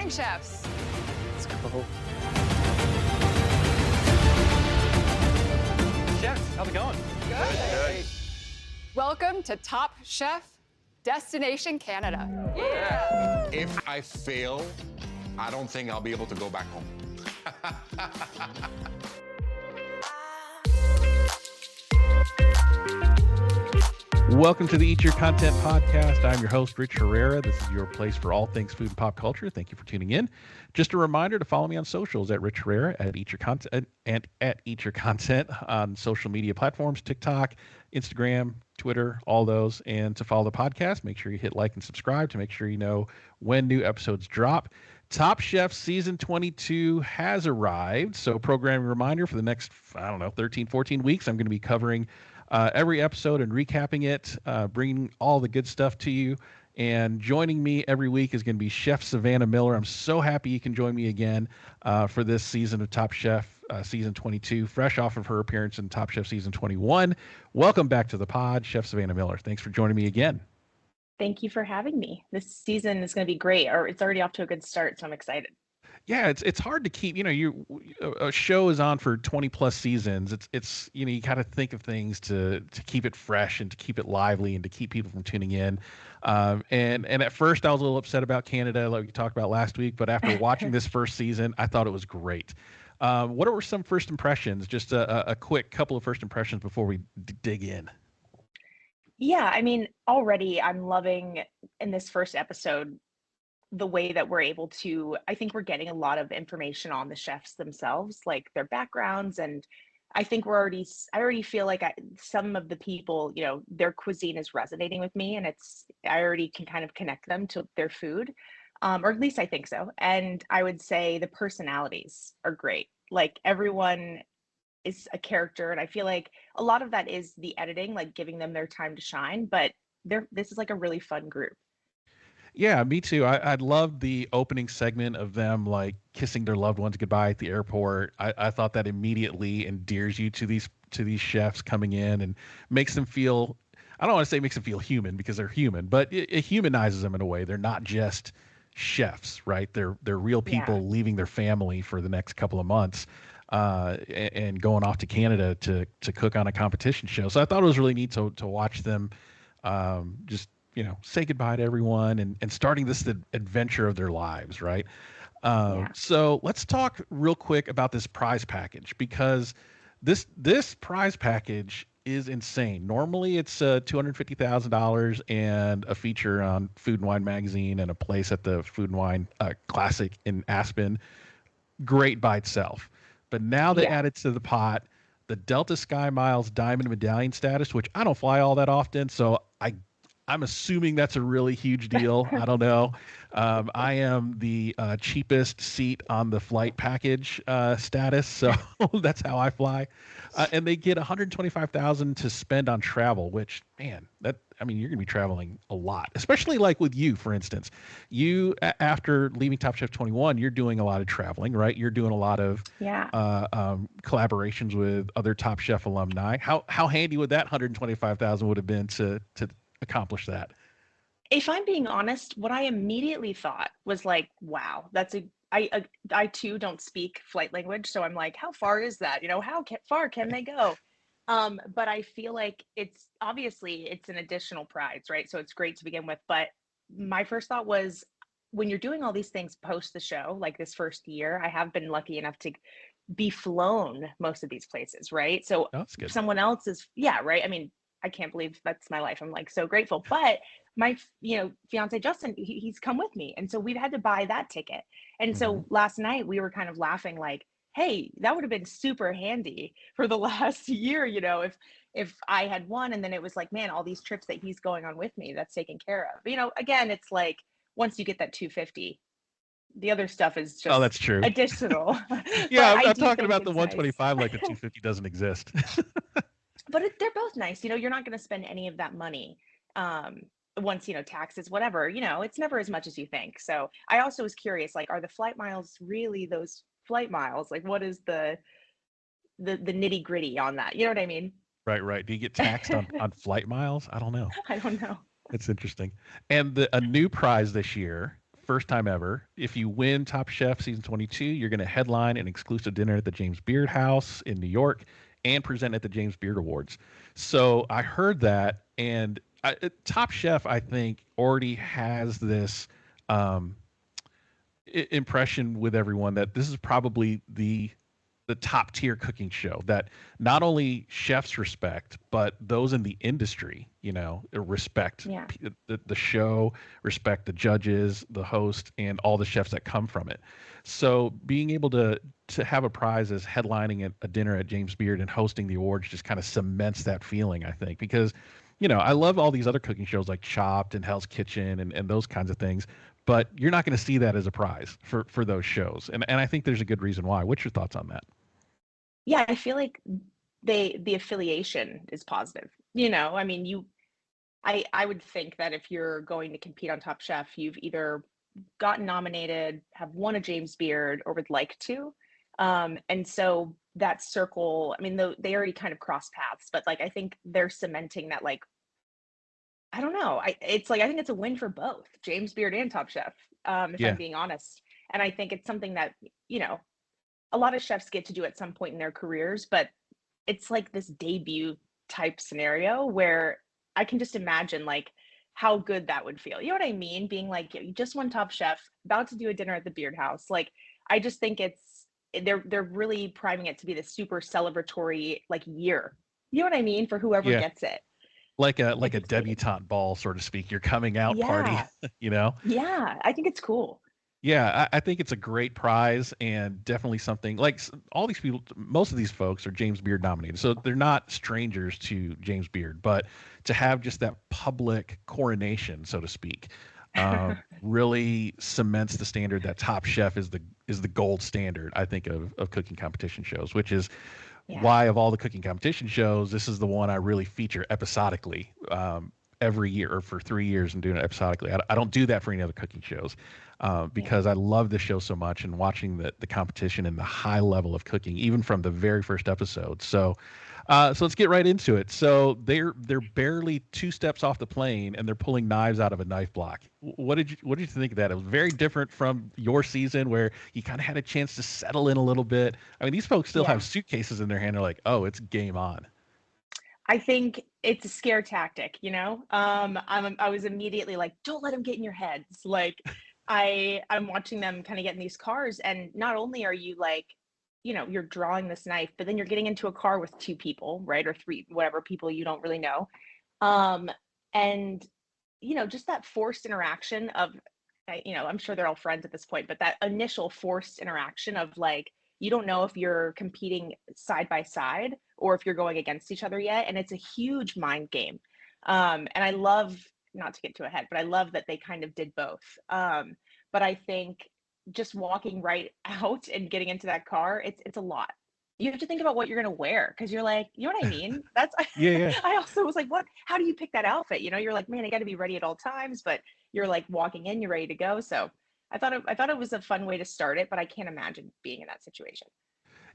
morning, chefs. Let's go. Chefs, how's it going? Good. Welcome to Top Chef Destination Canada. Yeah. If I fail, I don't think I'll be able to go back home. Welcome to the Eat Your Content podcast. I'm your host, Rich Herrera. This is your place for all things food and pop culture. Thank you for tuning in. Just a reminder to follow me on socials at Rich Herrera, at Eat Your Content, and at Eat Your Content on social media platforms, TikTok, Instagram, Twitter, all those. And to follow the podcast, make sure you hit like and subscribe to make sure you know when new episodes drop. Top Chef Season 22 has arrived. So programming reminder for the next, 13, 14 weeks, I'm going to be covering every episode and recapping it, bringing all the good stuff to you. And joining me every week is going to be Chef Savannah Miller. I'm so happy you can join me again for this season of Top Chef Season 22, fresh off of her appearance in Top Chef Season 21. Welcome back to the pod, Chef Savannah Miller. Thanks for joining me again. Thank you for having me. This season is going to be great, or it's already off to a good start, so I'm excited. Yeah, it's hard to keep, a show is on for 20 plus seasons. It's you got to think of things to keep it fresh and to keep it lively and to keep people from tuning in. And at first I was a little upset about Canada, like we talked about last week, but after watching this first season, I thought it was great. What were some first impressions? Just a quick couple of first impressions before we dig in. Yeah, I mean, already I'm loving in this first episode the way that we're able to, I think we're getting a lot of information on the chefs themselves, like their backgrounds. And I think I already feel like some of the people, their cuisine is resonating with me, and I already can kind of connect them to their food, or at least I think so. And I would say the personalities are great. Like everyone is a character, and I feel like a lot of that is the editing, like giving them their time to shine, but this is like a really fun group. Yeah, me too. I love the opening segment of them like kissing their loved ones goodbye at the airport. I thought that immediately endears you to these chefs coming in and makes them feel, I don't want to say makes them feel human because they're human, but it humanizes them in a way. They're not just chefs, right? They're real people leaving their family for the next couple of months and going off to Canada to cook on a competition show. So I thought it was really neat to watch them just say goodbye to everyone and starting this adventure of their lives, right? So let's talk real quick about this prize package, because this prize package is insane. Normally it's $250,000 and a feature on Food and Wine magazine and a place at the Food and Wine Classic in Aspen. Great by itself. But now they added to the pot the Delta Sky Miles Diamond Medallion status, which I don't fly all that often, so I'm assuming that's a really huge deal. I don't know. I am the cheapest seat on the flight package status, so that's how I fly. And they get $125,000 to spend on travel, which, man, you're going to be traveling a lot, especially like with you, for instance. You, after leaving Top Chef 21, you're doing a lot of traveling, right? You're doing a lot of collaborations with other Top Chef alumni. How handy would that $125,000 would have been to accomplish that? If I'm being honest, what I immediately thought was like, wow, I too don't speak flight language, so I'm like, how far is that? How far can they go? But I feel like it's an additional prize, right? So it's great to begin with. But my first thought was, when you're doing all these things post the show, like this first year, I have been lucky enough to be flown most of these places, right? So someone else is, right? I mean, I can't believe that's my life. I'm like so grateful. But my, fiance Justin, he's come with me. And so we've had to buy that ticket. And so last night we were kind of laughing like, hey, that would have been super handy for the last year, if I had won. And then it was like, man, all these trips that he's going on with me, that's taken care of. But, again, it's like, once you get that 250, the other stuff is just that's true. Additional. Yeah, I'm talking about the 125 nice. Like the 250 doesn't exist. But they're both nice. You're not going to spend any of that money once, taxes, whatever, it's never as much as you think. So I also was curious, like, are the flight miles really those flight miles? Like, what is the nitty gritty on that? You know what I mean? Right. Do you get taxed on flight miles? I don't know. I don't know. It's interesting. And a new prize this year first time ever. If you win Top Chef season 22, you're going to headline an exclusive dinner at the James Beard House in New York and present at the James Beard Awards. So I heard that, and Top Chef, I think, already has this um, impression with everyone that this is probably the top tier cooking show that not only chefs respect, but those in the industry, respect Yeah. the show, respect the judges, the host, and all the chefs that come from it. So being able to have a prize as headlining a dinner at James Beard and hosting the awards just kind of cements that feeling, I think, because I love all these other cooking shows like Chopped and Hell's Kitchen and those kinds of things, but you're not going to see that as a prize for those shows. And I think there's a good reason why. What's your thoughts on that? Yeah, I feel like the affiliation is positive. I mean, I would think that if you're going to compete on Top Chef, you've either gotten nominated, have won a James Beard, or would like to. And so that circle, I mean, they already kind of cross paths, but like I think they're cementing that, like, I don't know. It's like I think it's a win for both James Beard and Top Chef, if I'm Yeah. being honest. And I think it's something that, a lot of chefs get to do at some point in their careers, but it's like this debut type scenario where I can just imagine like how good that would feel. You know what I mean? Being like, you just won Top Chef, about to do a dinner at the Beard House. Like, I just think they're really priming it to be this super celebratory like year. You know what I mean? For whoever Yeah. gets it. Like a It's exciting. debutante ball, so to speak. Your coming out party, Yeah. you know? Yeah. I think it's cool. Yeah, I think it's a great prize and definitely something like all these people, most of these folks are James Beard nominated. So they're not strangers to James Beard, but to have just that public coronation, so to speak, really cements the standard that Top Chef is the gold standard, I think, of cooking competition shows, which is Yeah. why of all the cooking competition shows, this is the one I really feature episodically every year or for 3 years and doing it episodically. I don't do that for any other cooking shows because I love the show so much and watching the competition and the high level of cooking, even from the very first episode. So let's get right into it. So they're barely 2 steps off the plane and they're pulling knives out of a knife block. What did you think of that? It was very different from your season where you kind of had a chance to settle in a little bit. I mean, these folks still Yeah. have suitcases in their hand. They're like, oh, it's game on. I think it's a scare tactic, I was immediately like, don't let them get in your heads. Like I'm watching them kind of get in these cars, and not only are you like, you're drawing this knife, but then you're getting into a car with 2 people, right? Or 3, whatever people you don't really know. And just that forced interaction of, I'm sure they're all friends at this point, but that initial forced interaction of like, you don't know if you're competing side by side or if you're going against each other yet. And it's a huge mind game. And I love, not to get too ahead, but I love that they kind of did both. But I think just walking right out and getting into that car, it's a lot. You have to think about what you're going to wear because you're like, you know what I mean? That's, Yeah. I also was like, how do you pick that outfit? You're like, man, I got to be ready at all times, but you're like walking in, you're ready to go. So I thought it was a fun way to start it, but I can't imagine being in that situation.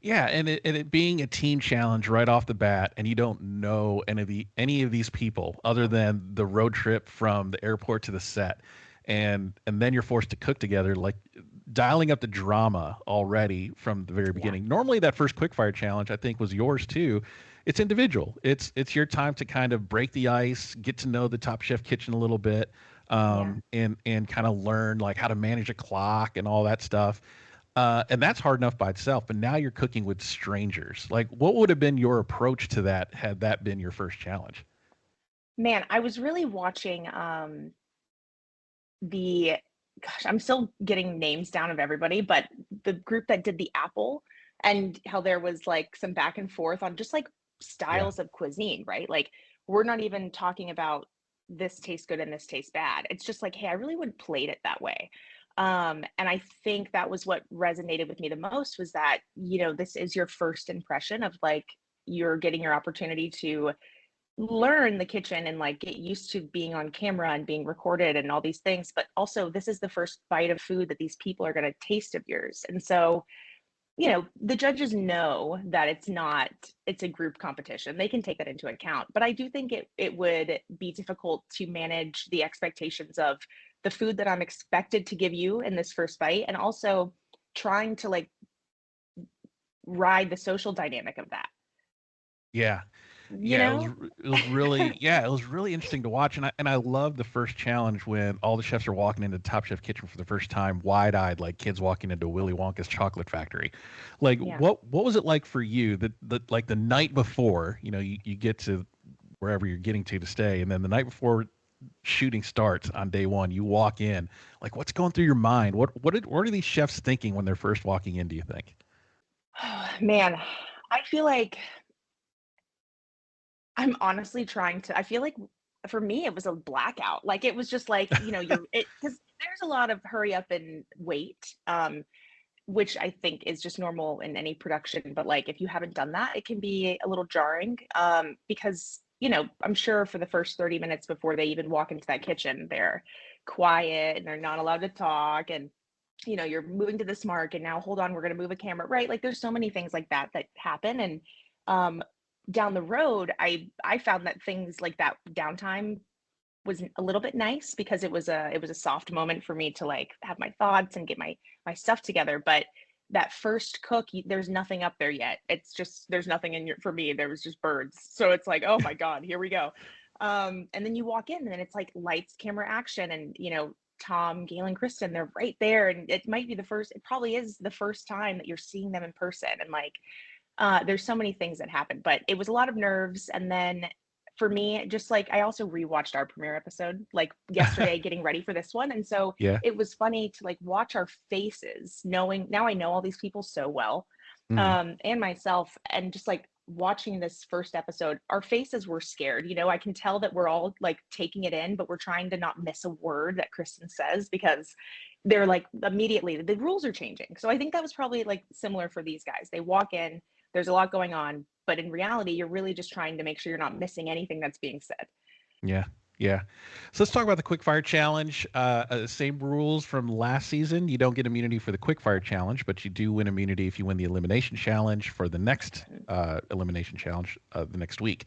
Yeah, and it being a team challenge right off the bat, and you don't know any of these people other than the road trip from the airport to the set, and then you're forced to cook together, like dialing up the drama already from the very beginning. Normally, that first quickfire challenge, I think, was yours too. It's individual. It's your time to kind of break the ice, get to know the Top Chef kitchen a little bit, and kind of learn like how to manage a clock and all that stuff. And that's hard enough by itself, but now you're cooking with strangers. Like, what would have been your approach to that had that been your first challenge? Man, I was really watching the gosh, I'm still getting names down of everybody, but the group that did the apple and how there was like some back and forth on just like Yeah. styles of cuisine, right? Like we're not even talking about this tastes good and this tastes bad. It's just like, hey, I really would plate it that way. And I think that was what resonated with me the most was that, this is your first impression of like you're getting your opportunity to learn the kitchen and like get used to being on camera and being recorded and all these things, but also this is the first bite of food that these people are going to taste of yours. And so, the judges know that it's a group competition. They can take that into account, but I do think it would be difficult to manage the expectations of the food that I'm expected to give you in this first bite, and also trying to like ride the social dynamic of that. Yeah. You Yeah, know? it was really it was really interesting to watch, and I love the first challenge when all the chefs are walking into Top Chef kitchen for the first time, wide-eyed like kids walking into Willy Wonka's chocolate factory. Like Yeah. what was it like for you like the night before, you get to wherever you're getting to stay, and then the night before shooting starts on day one, you walk in, like what's going through your mind? What are these chefs thinking when they're first walking in, do you think? Man, I feel like I'm honestly trying to I feel like for me, it was a blackout. Like, it was just like, you're it because there's a lot of hurry up and wait, which I think is just normal in any production. But like, if you haven't done that, it can be a little jarring, because, I'm sure for the first 30 minutes before they even walk into that kitchen, they're quiet and they're not allowed to talk. And, you're moving to this mark and now hold on, we're going to move a camera, right? Like, there's so many things like that that happen. And um, down the road, I found that things like that downtime was a little bit nice because it was a soft moment for me to like have my thoughts and get my stuff together. But that first cook, there's nothing up there yet. It's just there's nothing in your for me. There was just birds. So it's like, oh my God, here we go. And then you walk in and then it's like lights, camera, action, and Tom, Galen, Kristen, they're right there, and it might be it probably is the first time that you're seeing them in person, and like there's so many things that happened, but it was a lot of nerves. And then for me, just like I also rewatched our premiere episode like yesterday, getting ready for this one. And so Yeah. it was funny to like watch our faces, knowing now I know all these people so well, Mm. and myself, and just like watching this first episode, our faces were scared. I can tell that we're all like taking it in, but we're trying to not miss a word that Kristen says because they're like immediately the rules are changing. So I think that was probably like similar for these guys. They walk in, there's a lot going on, but in reality, you're really just trying to make sure you're not missing anything that's being said. Yeah, yeah. So let's talk about the quickfire challenge. Same rules from last season. You don't get immunity for the quickfire challenge, but you do win immunity if you win the elimination challenge for the next elimination challenge the next week.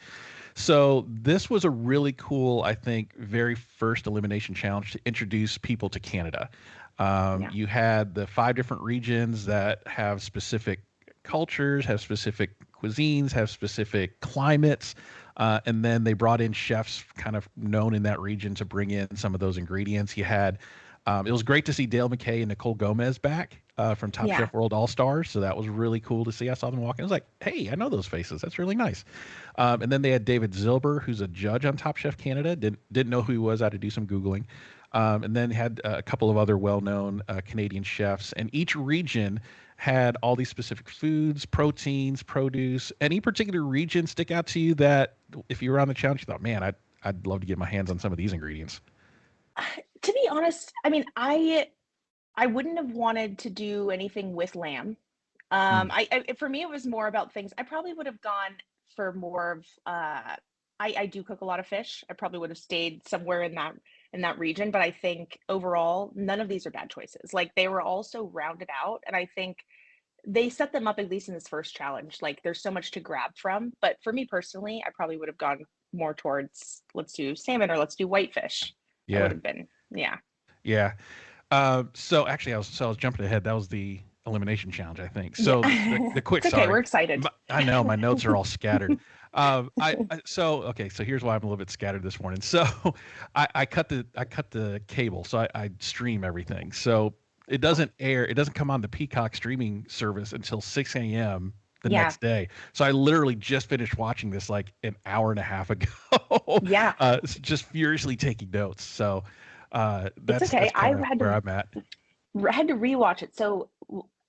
So this was a really cool, I think, very first elimination challenge to introduce people to Canada. Yeah. You had the 5 different regions that have specific cultures, have specific cuisines, have specific climates. And then they brought in chefs kind of known in that region to bring in some of those ingredients. You had, it was great to see Dale McKay and Nicole Gomez back from Top Yeah. Chef World All Stars. So that was really cool to see. I saw them walking. I was like, hey, I know those faces. That's really nice. And then they had David Zilber, who's a judge on Top Chef Canada. Didn't know who he was. I had to do some Googling. And then had a couple of other well-known Canadian chefs. And each region had all these specific foods, proteins, produce. Any particular region stick out to you that if you were on the challenge, you thought, man, I'd love to get my hands on some of these ingredients? To be honest, I mean, I wouldn't have wanted to do anything with lamb. Mm. For me, it was more about things. I probably would have gone for more of. I do cook a lot of fish. I probably would have stayed somewhere in that region. But I think overall, none of these are bad choices. Like they were all so rounded out, and I think they set them up at least in this first challenge. Like there's so much to grab from. But for me personally, I probably would have gone more towards let's do salmon or let's do whitefish. That Yeah, would have been yeah. yeah. So actually, I was jumping ahead. That was the elimination challenge, I think. So Yeah. the quick, It's okay. sorry, We're excited. I know my notes are all scattered. So okay, so here's why I'm a little bit scattered this morning. So I cut the cable, so I stream everything. So it doesn't air, it doesn't come on the Peacock streaming service until 6 a.m. the Yeah. next day. So I literally just finished watching this like an hour and a half ago. Yeah. Just furiously taking notes. So It's that's okay. I kind of had where to I'm at. had to rewatch it. So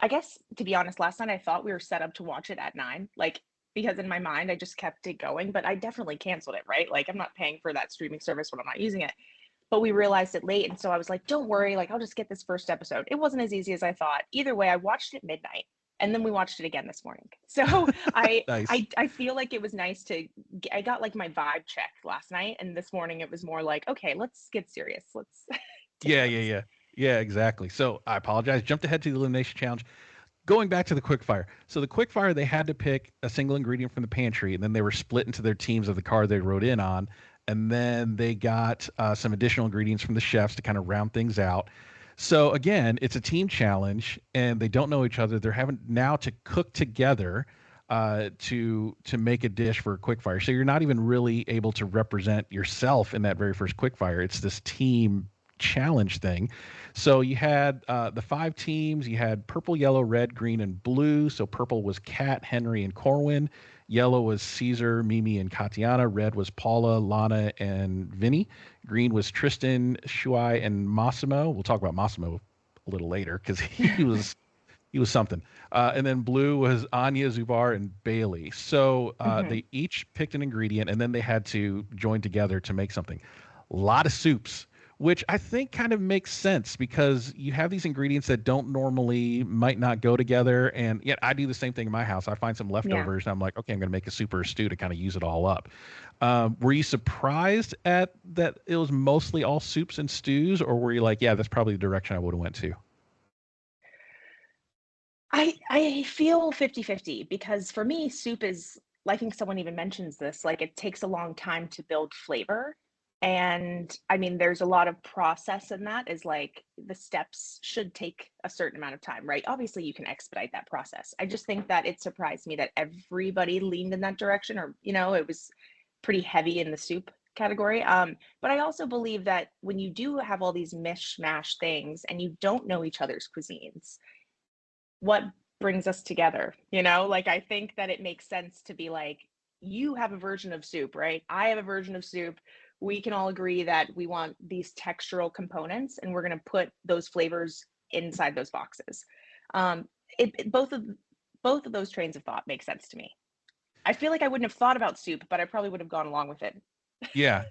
I guess to be honest, last night I thought we were set up to watch it at 9, like because in my mind I just kept it going, but I definitely canceled it, right? Like I'm not paying for that streaming service when I'm not using it. But we realized it late, and so I was like, "Don't worry, like I'll just get this first episode." It wasn't as easy as I thought. Either way, I watched it midnight, and then we watched it again this morning. So Nice. I feel like it was nice to I got like my vibe checked last night, and this morning it was more like, okay, let's get serious. Let's take Yeah, notes. yeah, exactly. So I apologize. Jumped ahead to the elimination challenge. Going back to the quickfire. So the quickfire, they had to pick a single ingredient from the pantry, and then they were split into their teams of the car they rode in on. and then they got some additional ingredients from the chefs to kind of round things out. So again, it's a team challenge, and they don't know each other. They're having now to cook together to make a dish for a quickfire. So you're not even really able to represent yourself in that very first quickfire. It's this team challenge thing. So you had the 5 teams. You had purple, yellow, red, green, and blue. So purple was Kat, Henry, and Corwin. Yellow was Caesar, Mimi, and Katiana. Red was Paula, Lana, and Vinny. Green was Tristan, Shuai, and Massimo. We'll talk about Massimo a little later because he was something. And then blue was Anya, Zubar, and Bailey. So they each picked an ingredient, and then they had to join together to make something. A lot of soups, which I think kind of makes sense because you have these ingredients that don't normally might not go together. And yet I do the same thing in my house. I find some leftovers and I'm like, okay, I'm going to make a soup or a stew to kind of use it all up. Were you surprised at that it was mostly all soups and stews, or were you like, yeah, that's probably the direction I would have went to? I feel 50-50 because for me, soup is, I think someone even mentions this, like it takes a long time to build flavor. And I mean, there's a lot of process in that, is like the steps should take a certain amount of time, right? Obviously, you can expedite that process. I just think that it surprised me that everybody leaned in that direction, or, it was pretty heavy in the soup category. But I also believe that when you do have all these mishmash things and you don't know each other's cuisines, what brings us together? Like I think that it makes sense to be like, you have a version of soup, right? I have a version of soup. We can all agree that we want these textural components, and we're going to put those flavors inside those boxes. Both of those trains of thought make sense to me. I feel like I wouldn't have thought about soup, but I probably would have gone along with it. Yeah,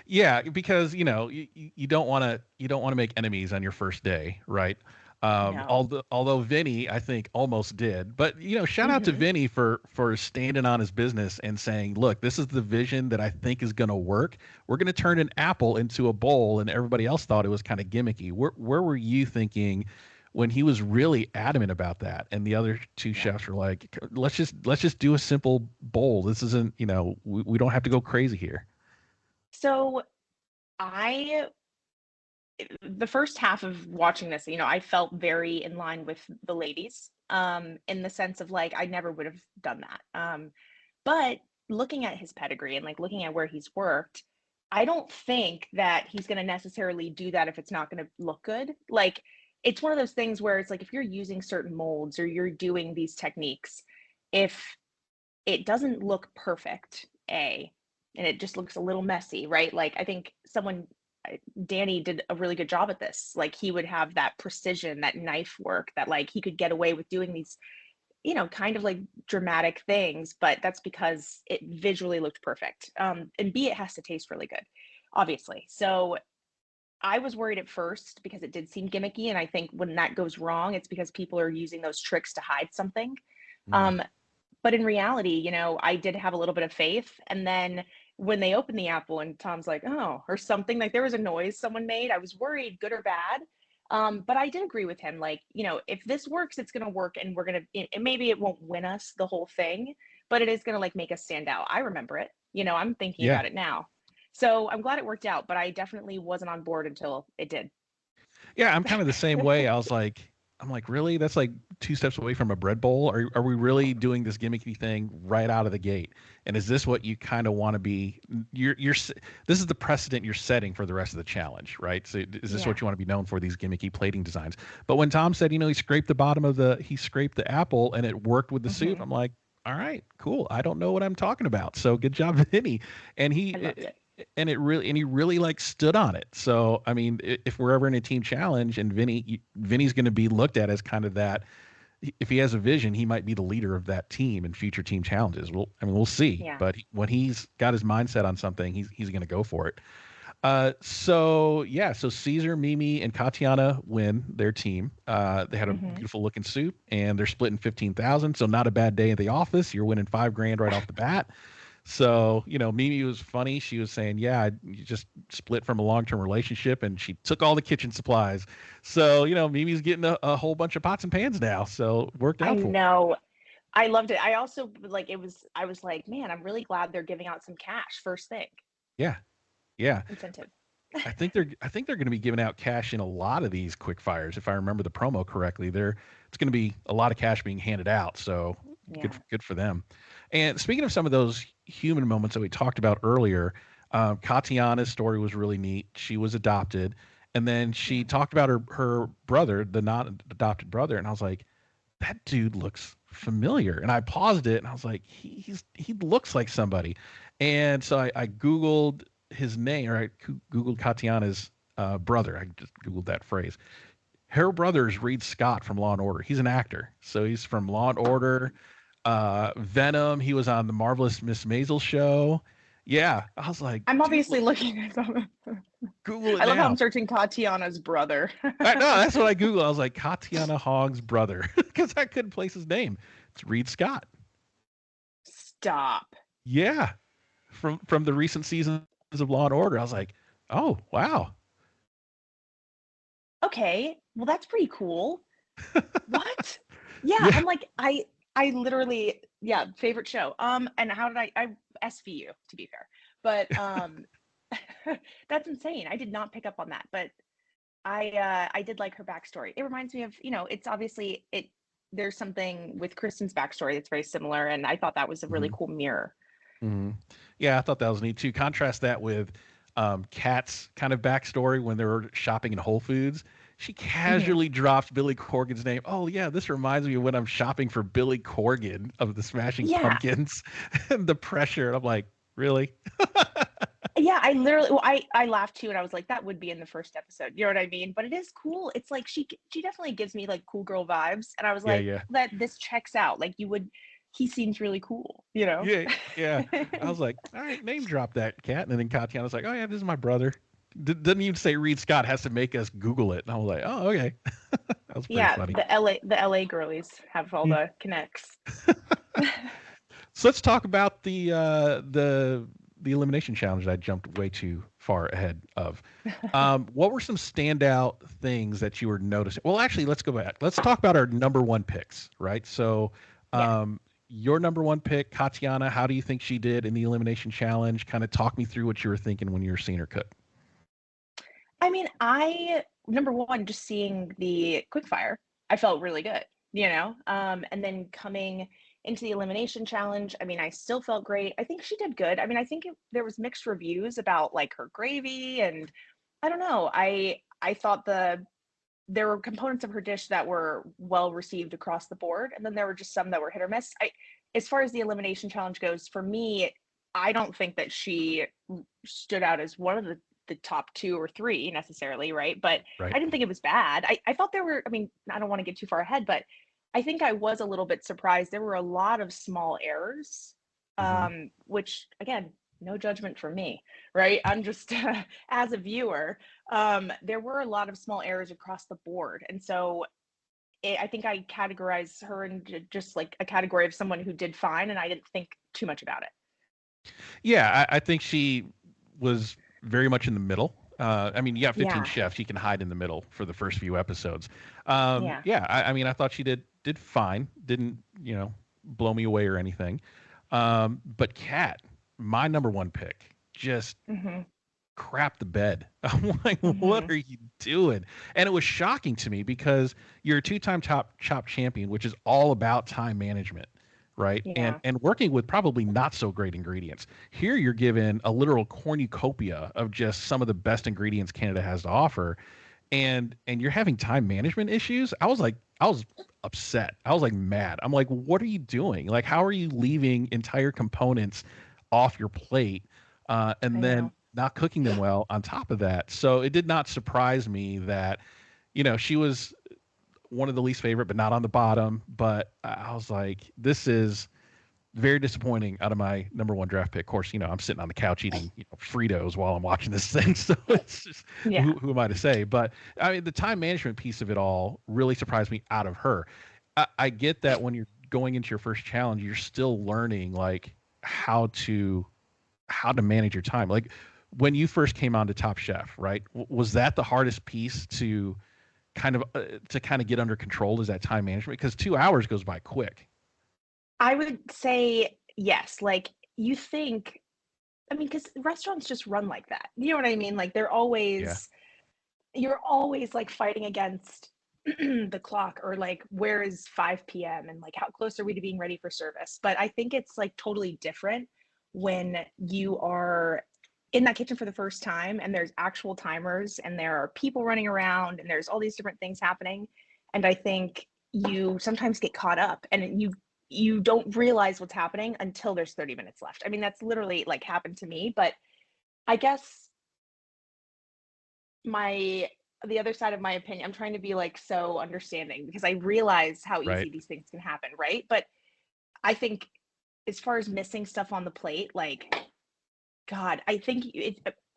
yeah, because you don't want to make enemies on your first day, right? No. Although Vinny, I think, almost did. But shout out to Vinny for standing on his business and saying, "Look, this is the vision that I think is going to work. We're going to turn an apple into a bowl," and everybody else thought it was kind of gimmicky. Where were you thinking when he was really adamant about that, and the other two chefs were like, "Let's just do a simple bowl. This isn't, we don't have to go crazy here." So the first half of watching this, I felt very in line with the ladies, in the sense of like, I never would have done that. But looking at his pedigree and like looking at where he's worked, I don't think that he's going to necessarily do that if it's not going to look good. Like, it's one of those things where it's like, if you're using certain molds or you're doing these techniques, if it doesn't look perfect, and it just looks a little messy, right? Like, I think Danny did a really good job at this. Like, he would have that precision, that knife work, that like he could get away with doing these, kind of like dramatic things, but that's because it visually looked perfect. And B, it has to taste really good, obviously. So I was worried at first because it did seem gimmicky. And I think when that goes wrong, it's because people are using those tricks to hide something. But in reality, I did have a little bit of faith. And then when they opened the apple and Tom's like, oh, or something, like there was a noise someone made, I was worried, good or bad. But I did agree with him. Like, if this works, it's going to work, and we're going to, maybe it won't win us the whole thing, but it is going to like make us stand out. I remember it, I'm thinking about it now. So I'm glad it worked out, but I definitely wasn't on board until it did. Yeah, I'm kind of the same way. I'm like, really? That's like 2 steps away from a bread bowl. Are we really doing this gimmicky thing right out of the gate? And is this what you kind of want to be? This is the precedent you're setting for the rest of the challenge, right? So is this what you want to be known for, these gimmicky plating designs? But when Tom said, he scraped the apple and it worked with the soup, I'm like, all right, cool. I don't know what I'm talking about. So good job, Vinny. And he really like stood on it. So, I mean, if we're ever in a team challenge and Vinny's going to be looked at as kind of that, if he has a vision, he might be the leader of that team in future team challenges. We'll see. Yeah. But when he's got his mindset on something, he's going to go for it. So Caesar, Mimi, and Katiana win their team. They had a beautiful looking soup, and they're splitting 15,000. So not a bad day at the office. You're winning $5,000 right off the bat. So, Mimi was funny. She was saying, yeah, you just split from a long-term relationship, and she took all the kitchen supplies. So, Mimi's getting a whole bunch of pots and pans now. So it worked out for her. I know. I loved it. I also I was like, man, I'm really glad they're giving out some cash first thing. Yeah. Yeah. incentive. I think they're going to be giving out cash in a lot of these quick fires. If I remember the promo correctly, it's going to be a lot of cash being handed out. So Yeah. good for them. And speaking of some of those human moments that we talked about earlier, Katiana's story was really neat. She was adopted, and then she talked about her brother, the not adopted brother, and I was like, that dude looks familiar. And I paused it, and I was like, he looks like somebody. And so I Googled his name, or I Googled Katiana's brother. I just Googled that phrase. Her brother is Reed Scott from Law and Order. He's an actor. So he's from Law and Order, Venom. He was on the Marvelous Miss Maisel show. Yeah. I was like, I'm dude, obviously looking at them. Google it I love how now. I'm searching Tatiana's brother. No, that's what I Googled. I was like, Katiana Hogg's brother, because I couldn't place his name. It's Reed Scott. Stop. Yeah. From the recent seasons of Law and Order. I was like, oh, wow. Okay, well that's pretty cool. What? Yeah, Yeah. I'm like I literally favorite show. And how did I SVU to be fair. But that's insane. I did not pick up on that, but I did like her backstory. It reminds me of, it's obviously there's something with Kristen's backstory that's very similar, and I thought that was a really cool mirror. Mm-hmm. Yeah, I thought that was neat too. Contrast that with Kat's kind of backstory when they were shopping in Whole Foods. She casually dropped Billy Corgan's name. Oh yeah, this reminds me of when I'm shopping for Billy Corgan of the Smashing Pumpkins, and the pressure. And I'm like, really? Yeah, I literally, well, I laughed too, and I was like, that would be in the first episode. You know what I mean? But it is cool. It's like she definitely gives me like cool girl vibes, and I was like, that this checks out. Like he seems really cool, you know? Yeah. I was like, all right, name drop that cat, and then Katiana's like, oh yeah, this is my brother. Doesn't even say Reed Scott, has to make us Google it. And I was like, oh, okay. That was pretty funny. The LA girlies have all the connects. So let's talk about the elimination challenge that I jumped way too far ahead of. What were some standout things that you were noticing? Well, actually, let's go back. Let's talk about our number one picks, right? So your number one pick, Katiana, how do you think she did in the elimination challenge? Kind of talk me through what you were thinking when you were seeing her cook. I mean, number one, just seeing the quickfire, I felt really good, and then coming into the elimination challenge, I mean, I still felt great. I think she did good. I mean, I think there was mixed reviews about like her gravy, and I don't know. I thought there were components of her dish that were well received across the board, and then there were just some that were hit or miss. As far as the elimination challenge goes, for me, I don't think that she stood out as one of the top 2 or 3 necessarily, right? But I didn't think it was bad. I thought there were, I mean, I don't want to get too far ahead, but I think I was a little bit surprised. There were a lot of small errors, which again, no judgment from me, right? I'm just as a viewer. There were a lot of small errors across the board, and so I think I categorize her in just like a category of someone who did fine, and I didn't think too much about it. Yeah, I think she was very much in the middle. I mean, you have 15 chefs, you can hide in the middle for the first few episodes. I mean, I thought she did fine. Didn't, blow me away or anything. But Kat, my number one pick, just crap the bed. I'm like, what are you doing? And it was shocking to me because you're a 2-time top chop champion, which is all about time management. Right. Yeah. And working with probably not so great ingredients. Here you're given a literal cornucopia of just some of the best ingredients Canada has to offer. And you're having time management issues. I was upset. I was like mad. I'm like, what are you doing? Like, how are you leaving entire components off your plate and then not cooking them well on top of that? So it did not surprise me that, she was one of the least favorite, but not on the bottom. But I was like, this is very disappointing out of my number one draft pick. Of course, I'm sitting on the couch eating Fritos while I'm watching this thing. So it's just, who am I to say? But I mean, the time management piece of it all really surprised me out of her. I get that when you're going into your first challenge, you're still learning like how to manage your time. Like when you first came on to Top Chef, right? Was that the hardest piece to kind of get under control, is that time management? Because 2 hours goes by quick. I would say yes. Like you think I mean, because restaurants just run like that. You know what I mean? Like Yeah. you're always like fighting against the clock, or like where is 5 p.m. and like how close are we to being ready for service? But I think it's like totally different when you are in that kitchen for the first time and there's actual timers and there are people running around and there's all these different things happening. And I think you sometimes get caught up and you don't realize what's happening until there's 30 minutes left. I mean, that's literally like happened to me, but I guess my the other side of my opinion, I'm trying to be like so understanding because I realize how Right. easy these things can happen, right? But I think as far as missing stuff on the plate, like God, I think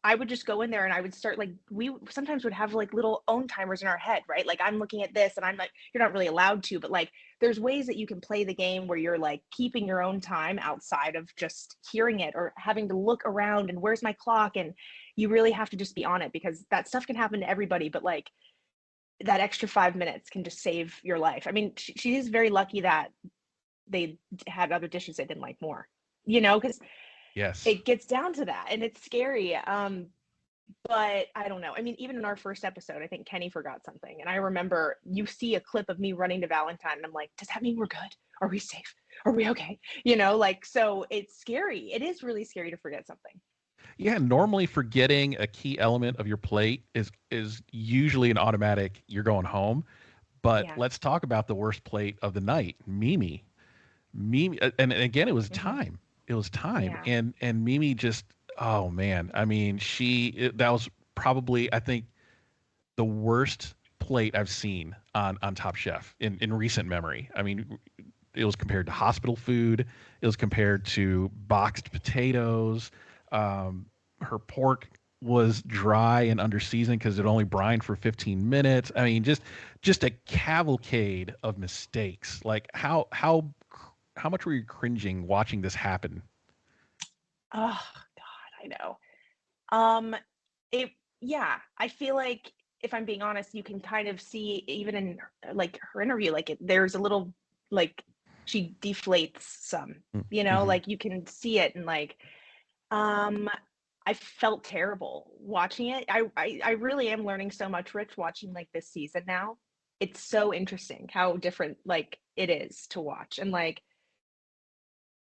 I would just go in there and I would start like we sometimes would have like little own timers in our head, right? Like I'm looking at this and I'm like, you're not really allowed to, but like there's ways that you can play the game where you're like keeping your own time outside of just hearing it or having to look around and where's my clock, and you really have to just be on it because that stuff can happen to everybody, but like that extra 5 minutes can just save your life. I mean, she is very lucky that they had other dishes they didn't like more, because Yes. it gets down to that and it's scary. But I don't know. I mean, even in our first episode, I think Kenny forgot something. And I remember you see a clip of me running to Valentine and I'm like, does that mean we're good? Are we safe? Are we okay? Like, so it's scary. It is really scary to forget something. Yeah, normally forgetting a key element of your plate is usually an automatic you're going home. But Yeah. let's talk about the worst plate of the night, Mimi. Mimi, and again, it was Mhm. time. It was time, Yeah. and Mimi just, oh man, I mean, that was probably, I think, the worst plate I've seen on Top Chef in recent memory. I mean, it was compared to hospital food. It was compared to boxed potatoes. Her pork was dry and under seasoned because it only brined for 15 minutes. I mean, just a cavalcade of mistakes. Like how much were you cringing watching this happen? Oh God, I know. Um, it yeah, I feel like if I'm being honest, you can kind of see even in like her interview, like there's a little like she deflates some, Mm-hmm. like you can see it and like um I felt terrible watching it. I really am learning so much, Rich, watching like this season now. It's so interesting how different like it is to watch. And like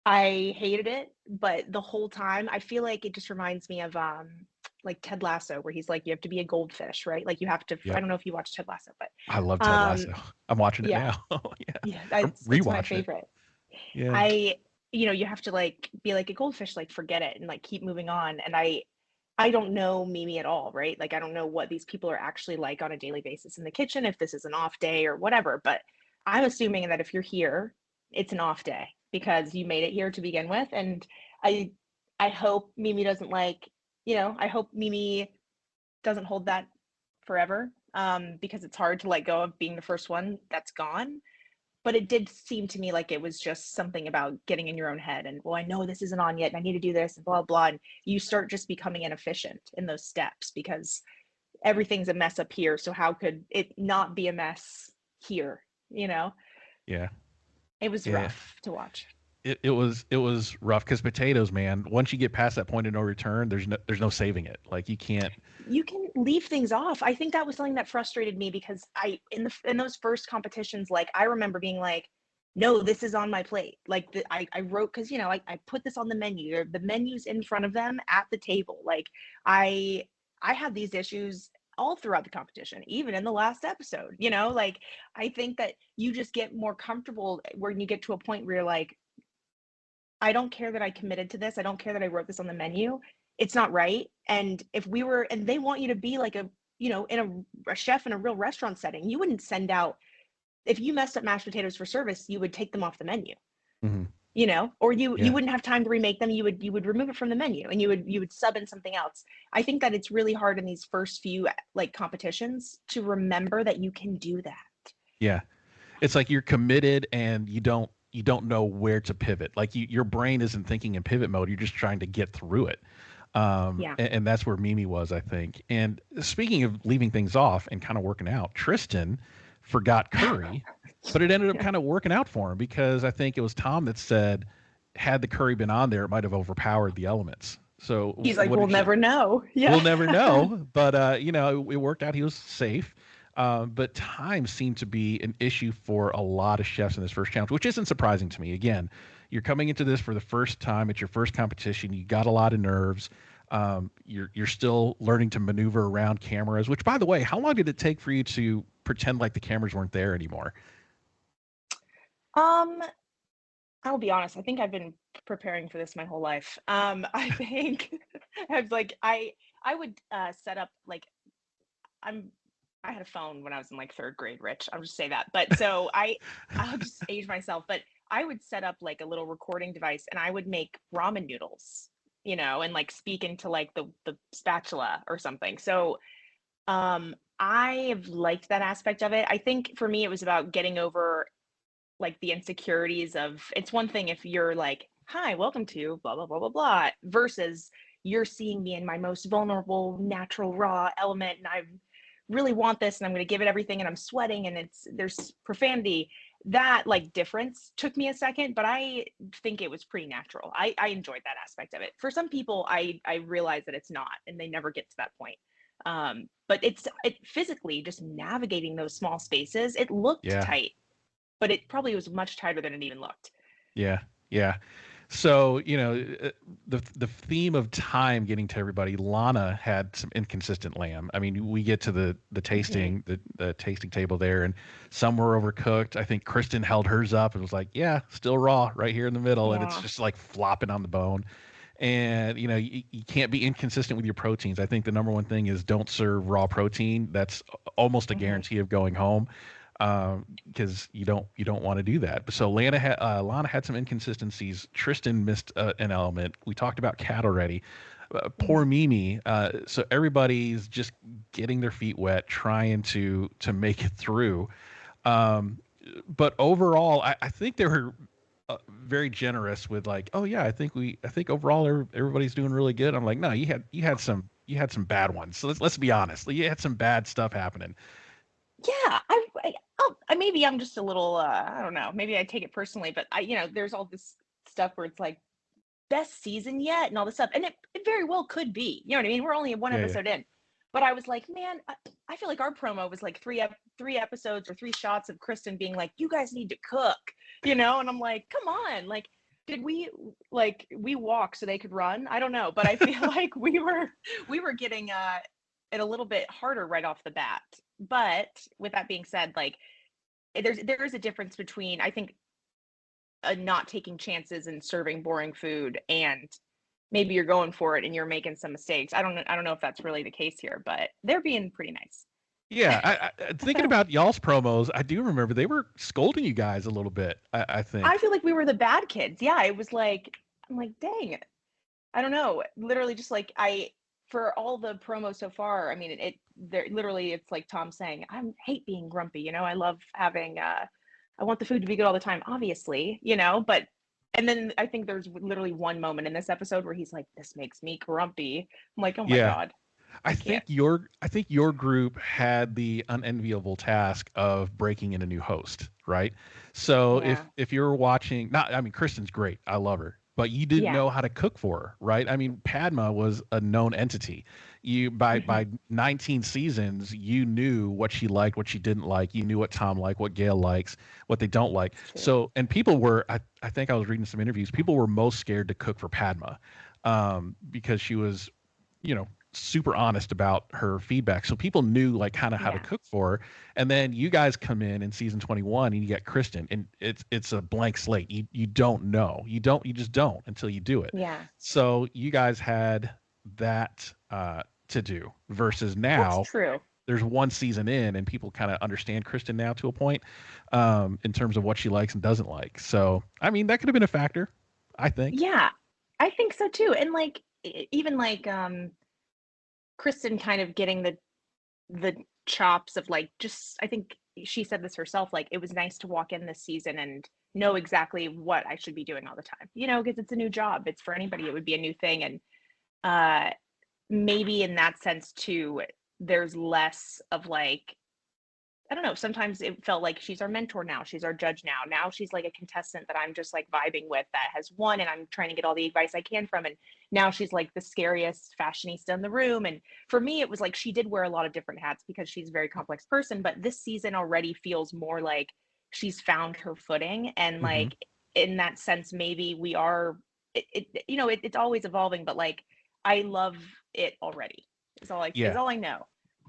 I hated it, but the whole time I feel like it just reminds me of like Ted Lasso, where he's like you have to be a goldfish, right? Like you have to I Yep. don't know if you watched Ted Lasso, but I love Ted um Lasso. I'm watching it yeah, now. Yeah. yeah, I'm it's my rewatching it. favorite. Yeah. I you have to like be like a goldfish, like forget it and like keep moving on. And I don't know Mimi at all, right? Like I don't know what these people are actually like on a daily basis in the kitchen, if this is an off day or whatever, but I'm assuming that if you're here, it's an off day because you made it here to begin with. And I I hope Mimi doesn't like, I hope Mimi doesn't hold that forever. Because it's hard to let go of being the first one that's gone. But it did seem to me like it was just something about getting in your own head and, well, I know this isn't on yet and I need to do this and blah blah. And you start just becoming inefficient in those steps because everything's a mess up here. So how could it not be a mess here? You know, Yeah. it was Yeah. rough to watch. It was rough because potatoes, man. Once you get past that point of no return, there's no saving it. Like you can't. You can leave things off. I think that was something that frustrated me because in those first competitions, like I remember being like, no, this is on my plate. Like I wrote because I put this on the menu. The menu's in front of them at the table. Like I I had these issues all throughout the competition, even in the last episode. Like I think that you just get more comfortable when you get to a point where you're like, I don't care that I committed to this. I don't care that I wrote this on the menu. It's not right. And if we were, and they want you to be like in a chef in a real restaurant setting, you wouldn't send out, if you messed up mashed potatoes for service, you would take them off the menu, Mhm. or you Yeah. wouldn't have time to remake them. You would remove it from the menu and you would sub in something else. I think that it's really hard in these first few like competitions to remember that you can do that. Yeah. It's like you're committed and you don't know where to pivot. Like your brain isn't thinking in pivot mode. You're just trying to get through it. Yeah. And that's where Mimi was, I think. And speaking of leaving things off and kind of working out, Tristan forgot curry, but it ended up Yeah. kind of working out for him because I think it was Tom that said, had the curry been on there, it might have overpowered the elements. So He's like, what we'll did she- never know. Yeah. We'll never know. But you know, it worked out. He was safe. But time seemed to be an issue for a lot of chefs in this first challenge, which isn't surprising to me. Again, you're coming into this for the first time. It's your first competition. You got a lot of nerves. You're still learning to maneuver around cameras. Which, by the way, how long did it take for you to pretend like the cameras weren't there anymore? I'll be honest. I think I've been preparing for this my whole life. I think I've like I would set up like I'm I had a phone when I was in like third grade, Rich. I'll just say that. But so I'll just age myself. But I would set up like a little recording device and I would make ramen noodles, and like speak into like the spatula or something. So I have liked that aspect of it. I think for me it was about getting over like the insecurities of it's one thing if you're like, hi, welcome to blah blah blah blah blah, versus you're seeing me in my most vulnerable, natural, raw element, and I really want this and I'm going to give it everything and I'm sweating and there's profanity. That like difference took me a second, but I think it was pretty natural. I enjoyed that aspect of it. For some people, I realize that it's not and they never get to that point. But it physically just navigating those small spaces, it looked Yeah. tight, but it probably was much tighter than it even looked. Yeah, yeah. So, you know, the theme of time getting to everybody, Lana had some inconsistent lamb. I mean, we get to the tasting, the tasting table there, and some were overcooked. I think Kristen held hers up and was like, yeah, still raw right here in the middle, and it's Yeah. just like flopping on the bone. And, you know, you can't be inconsistent with your proteins. I think the number one thing is don't serve raw protein. That's almost a guarantee of going home, because you don't want to do that. So Lana had some inconsistencies. Tristan missed an element. We talked about Kat already. Poor Mimi. So everybody's just getting their feet wet, trying to make it through. But overall, I think they were very generous with like, oh yeah, I think overall everybody's doing really good. I'm like, no, you had some bad ones. So let's be honest. You had some bad stuff happening. Yeah, maybe I'm just a little I don't know, maybe I take it personally, but there's all this stuff where it's like best season yet and all this stuff, and it very well could be, you know what I mean? We're only one Yeah, yeah. episode in, but I was like, man, I feel like our promo was like three episodes or three shots of Kristen being like, you guys need to cook, and I'm like, come on, like, did we walk so they could run? I don't know, but I feel like we were getting it a little bit harder right off the bat. But with that being said, like there is a difference between, I think, not taking chances and serving boring food, and maybe you're going for it and you're making some mistakes. I don't know if that's really the case here, but they're being pretty nice. Yeah, thinking about y'all's promos, I do remember they were scolding you guys a little bit. I think. I feel like we were the bad kids. Yeah, it was like, I'm like, dang, I don't know. Literally, just like for all the promos so far, I mean, it's like Tom saying, I hate being grumpy. I love having, I want the food to be good all the time, obviously, but, and then I think there's literally one moment in this episode where he's like, this makes me grumpy. I'm like, oh my Yeah. God. I think your group had the unenviable task of breaking in a new host, right? So Yeah. if you're watching, Kristen's great, I love her, but you didn't Yeah. know how to cook for her, right? I mean, Padma was a known entity. You by 19 seasons, you knew what she liked, what she didn't like. You knew what Tom liked, what Gail likes, what they don't like. True. So, and people were, I think I was reading some interviews, people were most scared to cook for Padma, because she was, super honest about her feedback. So people knew like kind of how to cook for her. And then you guys come in season 21 and you get Kristen, and it's a blank slate. You don't know. You just don't until you do it. Yeah. So you guys had that to do, versus now That's true. there's one season in and people kind of understand Kristen now to a point, in terms of what she likes and doesn't like. So, I mean, that could have been a factor, I think. Yeah, I think so too. And like, even like, Kristen kind of getting the chops of like, just, I think she said this herself, like it was nice to walk in this season and know exactly what I should be doing all the time, because it's a new job. It's for anybody, it would be a new thing. And maybe in that sense too, there's less of like, I don't know, sometimes it felt like she's our mentor now, she's our judge now. Now she's like a contestant that I'm just like vibing with that has won and I'm trying to get all the advice I can from. And now she's like the scariest fashionista in the room. And for me, it was like she did wear a lot of different hats because she's a very complex person. But this season already feels more like she's found her footing. And Mm-hmm. like in that sense, maybe we are, it's always evolving, but like I love it already. Is Yeah. all I know.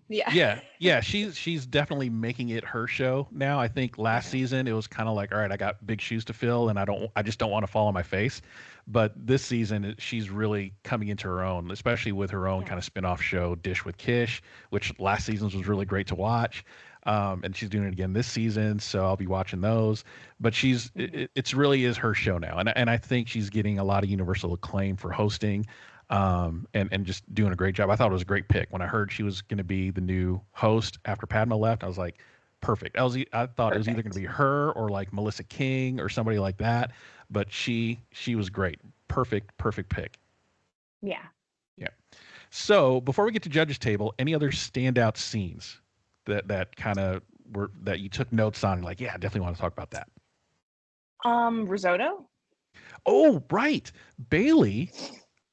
Yeah. Yeah, she's definitely making it her show now. I think last Yeah. season it was kind of like, all right, I got big shoes to fill, and I just don't want to fall on my face. But this season, she's really coming into her own, especially with her own Yeah. kind of spin-off show, Dish with Kish, which last season's was really great to watch. And she's doing it again this season, so I'll be watching those. But it's really is her show now, and I think she's getting a lot of universal acclaim for hosting. And just doing a great job. I thought it was a great pick. When I heard she was going to be the new host after Padma left, I was like, perfect. I thought it was either going to be her or like Melissa King or somebody like that, but she was great. Perfect pick. Yeah. Yeah. So before we get to judges table, any other standout scenes that kind of were that you took notes on? Like, yeah, I definitely want to talk about that. Risotto. Oh, right, Bailey.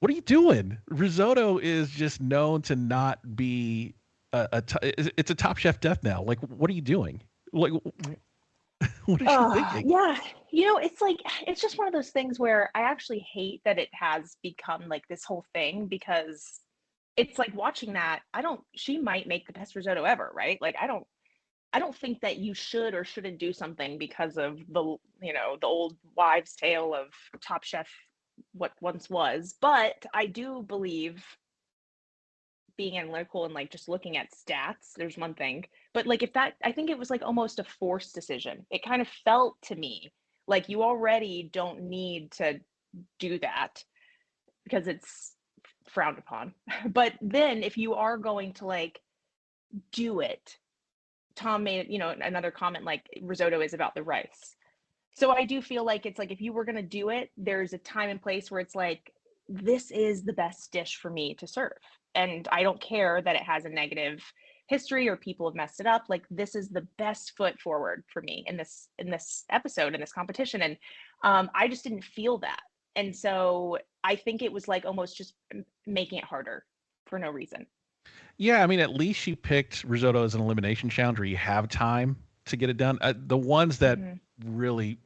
What are you doing? Risotto is just known to not be it's a Top Chef death now. Like, what are you doing? Like, what is she thinking? Yeah. It's like, it's just one of those things where I actually hate that it has become like this whole thing because it's like watching that. She might make the best risotto ever, right? Like, I don't think that you should or shouldn't do something because of the old wives' tale of Top Chef, what once was. But I do believe being analytical and like just looking at stats, there's one thing. But like I think it was like almost a forced decision. It kind of felt to me like you already don't need to do that because it's frowned upon. But then if you are going to like do it, Tom made, another comment like risotto is about the rice. So I do feel like it's like if you were going to do it, there's a time and place where it's like, this is the best dish for me to serve. And I don't care that it has a negative history or people have messed it up. Like, this is the best foot forward for me in this episode, in this competition. And I just didn't feel that. And so I think it was like almost just making it harder for no reason. Yeah, I mean, at least she picked risotto as an elimination challenge where you have time to get it done. The ones that really,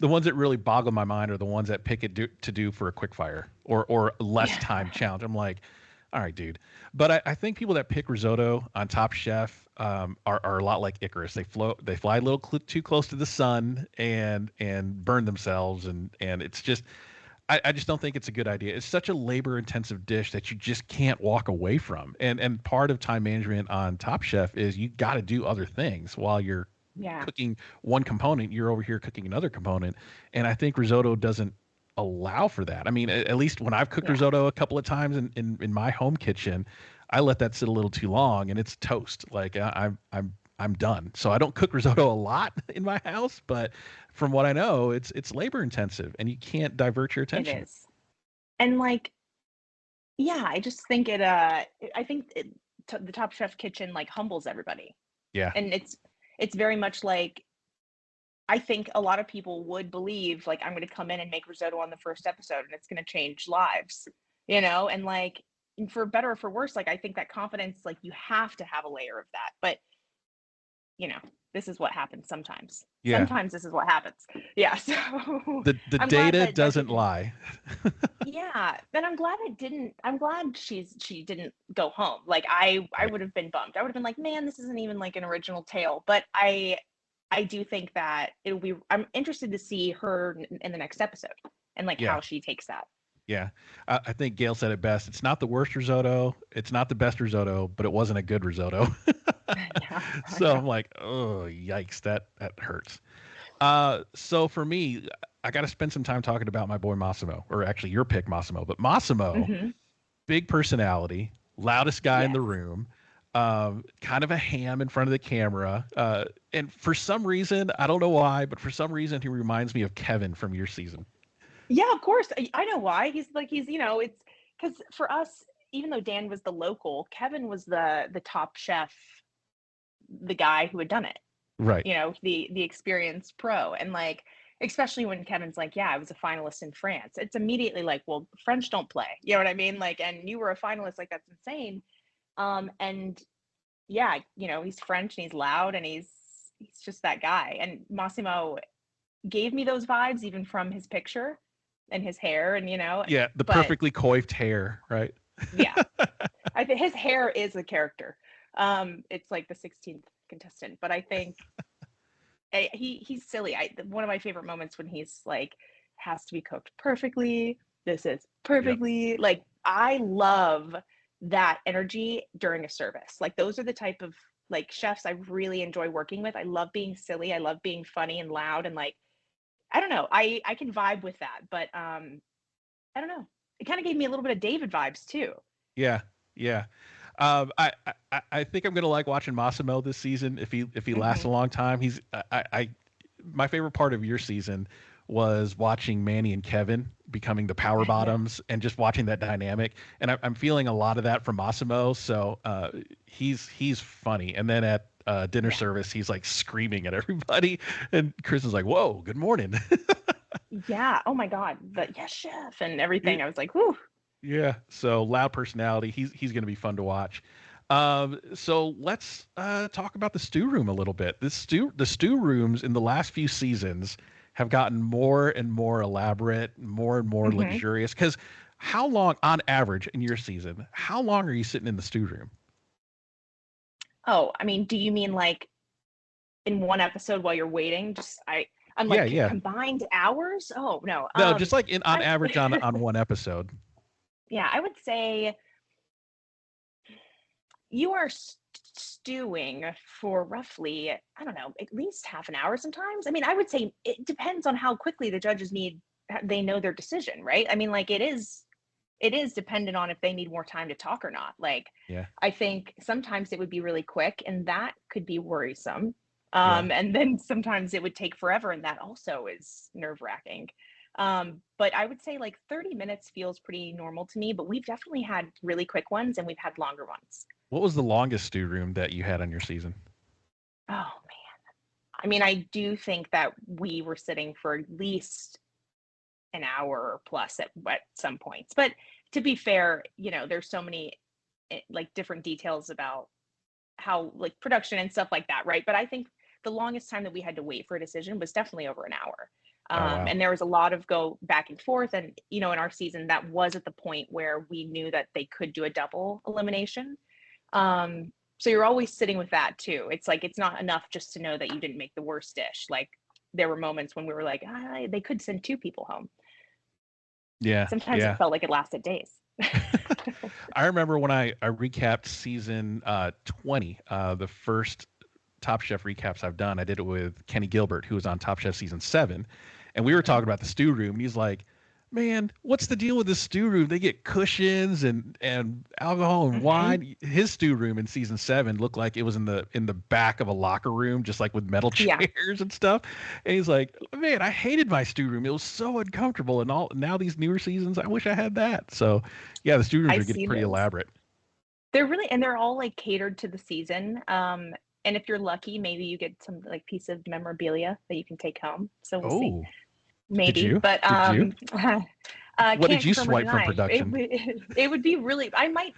the ones that really boggle my mind are the ones that pick it to do for a quick fire or less time challenge. I'm like, all right, dude. But I think people that pick risotto on Top Chef are a lot like Icarus. They fly a little too close to the sun and burn themselves, and it's just. I just don't think it's a good idea. It's such a labor-intensive dish that you just can't walk away from. And part of time management on Top Chef is you got to do other things while you're cooking one component. You're over here cooking another component, and I think risotto doesn't allow for that. I mean, at least when I've cooked risotto a couple of times in my home kitchen, I let that sit a little too long, and it's toast. Like I'm done. So I don't cook risotto a lot in my house, but from what I know, it's labor intensive and you can't divert your attention. It is. And like, yeah, I just think the Top Chef kitchen like humbles everybody. Yeah. And it's very much like, I think a lot of people would believe like, I'm going to come in and make risotto on the first episode and it's going to change lives, and like, for better or for worse, like, I think that confidence, like, you have to have a layer of that, but this is what happens sometimes. Yeah. Sometimes this is what happens. Yeah. So the data doesn't lie. Yeah. And I'm glad she didn't go home. Like I would have been bummed. I would have been like, man, this isn't even like an original tale. But I do think that I'm interested to see her in the next episode and like how she takes that. Yeah. I think Gail said it best. It's not the worst risotto. It's not the best risotto, but it wasn't a good risotto. So I'm like, oh, yikes. That hurts. So for me, I got to spend some time talking about my boy Massimo, or actually your pick, Massimo. But Massimo, big personality, loudest guy in the room, kind of a ham in front of the camera. And for some reason, I don't know why, but for some reason, he reminds me of Kevin from your season. Yeah, of course. I know why. He's it's because for us, even though Dan was the local, Kevin was the Top Chef the guy who had done it, Right. the experienced pro. And like, especially when Kevin's like, yeah, I was a finalist in France. It's immediately like, well, French don't play. You know what I mean? Like, and you were a finalist, like that's insane. And yeah, he's French and he's loud and he's just that guy. And Massimo gave me those vibes even from his picture and his hair and Yeah, the but perfectly coiffed hair, right? yeah. I think his hair is a character. It's like the 16th contestant, but I think he's silly. One of my favorite moments when he's like, has to be cooked perfectly. This is perfectly like, I love that energy during a service. Like those are the type of like chefs I really enjoy working with. I love being silly. I love being funny and loud and like, I don't know. I can vibe with that, but I don't know. It kind of gave me a little bit of David vibes too. Yeah, yeah. I think I'm gonna like watching Massimo this season if he lasts a long time. My favorite part of your season was watching Manny and Kevin becoming the power bottoms and just watching that dynamic. And I'm feeling a lot of that from Massimo. So he's funny. And then at dinner service, he's like screaming at everybody, and Chris is like, "Whoa, good morning." Yeah. Oh my God. But yes, chef and everything. I was like, whew. Yeah. So loud personality. He's going to be fun to watch. So let's talk about the stew room a little bit. The stew rooms in the last few seasons have gotten more and more elaborate, more and more luxurious. Because how long, on average, in your season, how long are you sitting in the stew room? Oh, I mean, do you mean like in one episode while you're waiting? I'm like combined hours? Oh no. No, just like on average on one episode. Yeah, I would say you are stewing for roughly, I don't know, at least half an hour sometimes. I mean, I would say it depends on how quickly the judges they know their decision, right? I mean, like it is dependent on if they need more time to talk or not. Like, I think sometimes it would be really quick and that could be worrisome. And then sometimes it would take forever and that also is nerve-wracking. But I would say like 30 minutes feels pretty normal to me, but we've definitely had really quick ones and we've had longer ones. What was the longest stew room that you had on your season? Oh man. I mean, I do think that we were sitting for at least an hour plus at some points. But to be fair, there's so many like different details about how like production and stuff like that, right? But I think the longest time that we had to wait for a decision was definitely over an hour. Wow. And there was a lot of go back and forth. And, in our season, that was at the point where we knew that they could do a double elimination. So you're always sitting with that too. It's like, it's not enough just to know that you didn't make the worst dish. Like there were moments when we were like, they could send 2 people home. Yeah. Sometimes it felt like it lasted days. I remember when I recapped season 20, the first Top Chef recaps I've done. I did it with Kenny Gilbert, who was on Top Chef season 7. And we were talking about the stew room. And he's like, man, what's the deal with the stew room? They get cushions and alcohol and wine. His stew room in season 7 looked like it was in the back of a locker room, just like with metal chairs and stuff. And he's like, man, I hated my stew room. It was so uncomfortable. And now these newer seasons, I wish I had that. So yeah, the stew rooms are getting pretty elaborate. They're really, and they're all like catered to the season. And if you're lucky, maybe you get some like piece of memorabilia that you can take home. So we'll see. Maybe, did you? But what did you swipe from production? It would be really. I might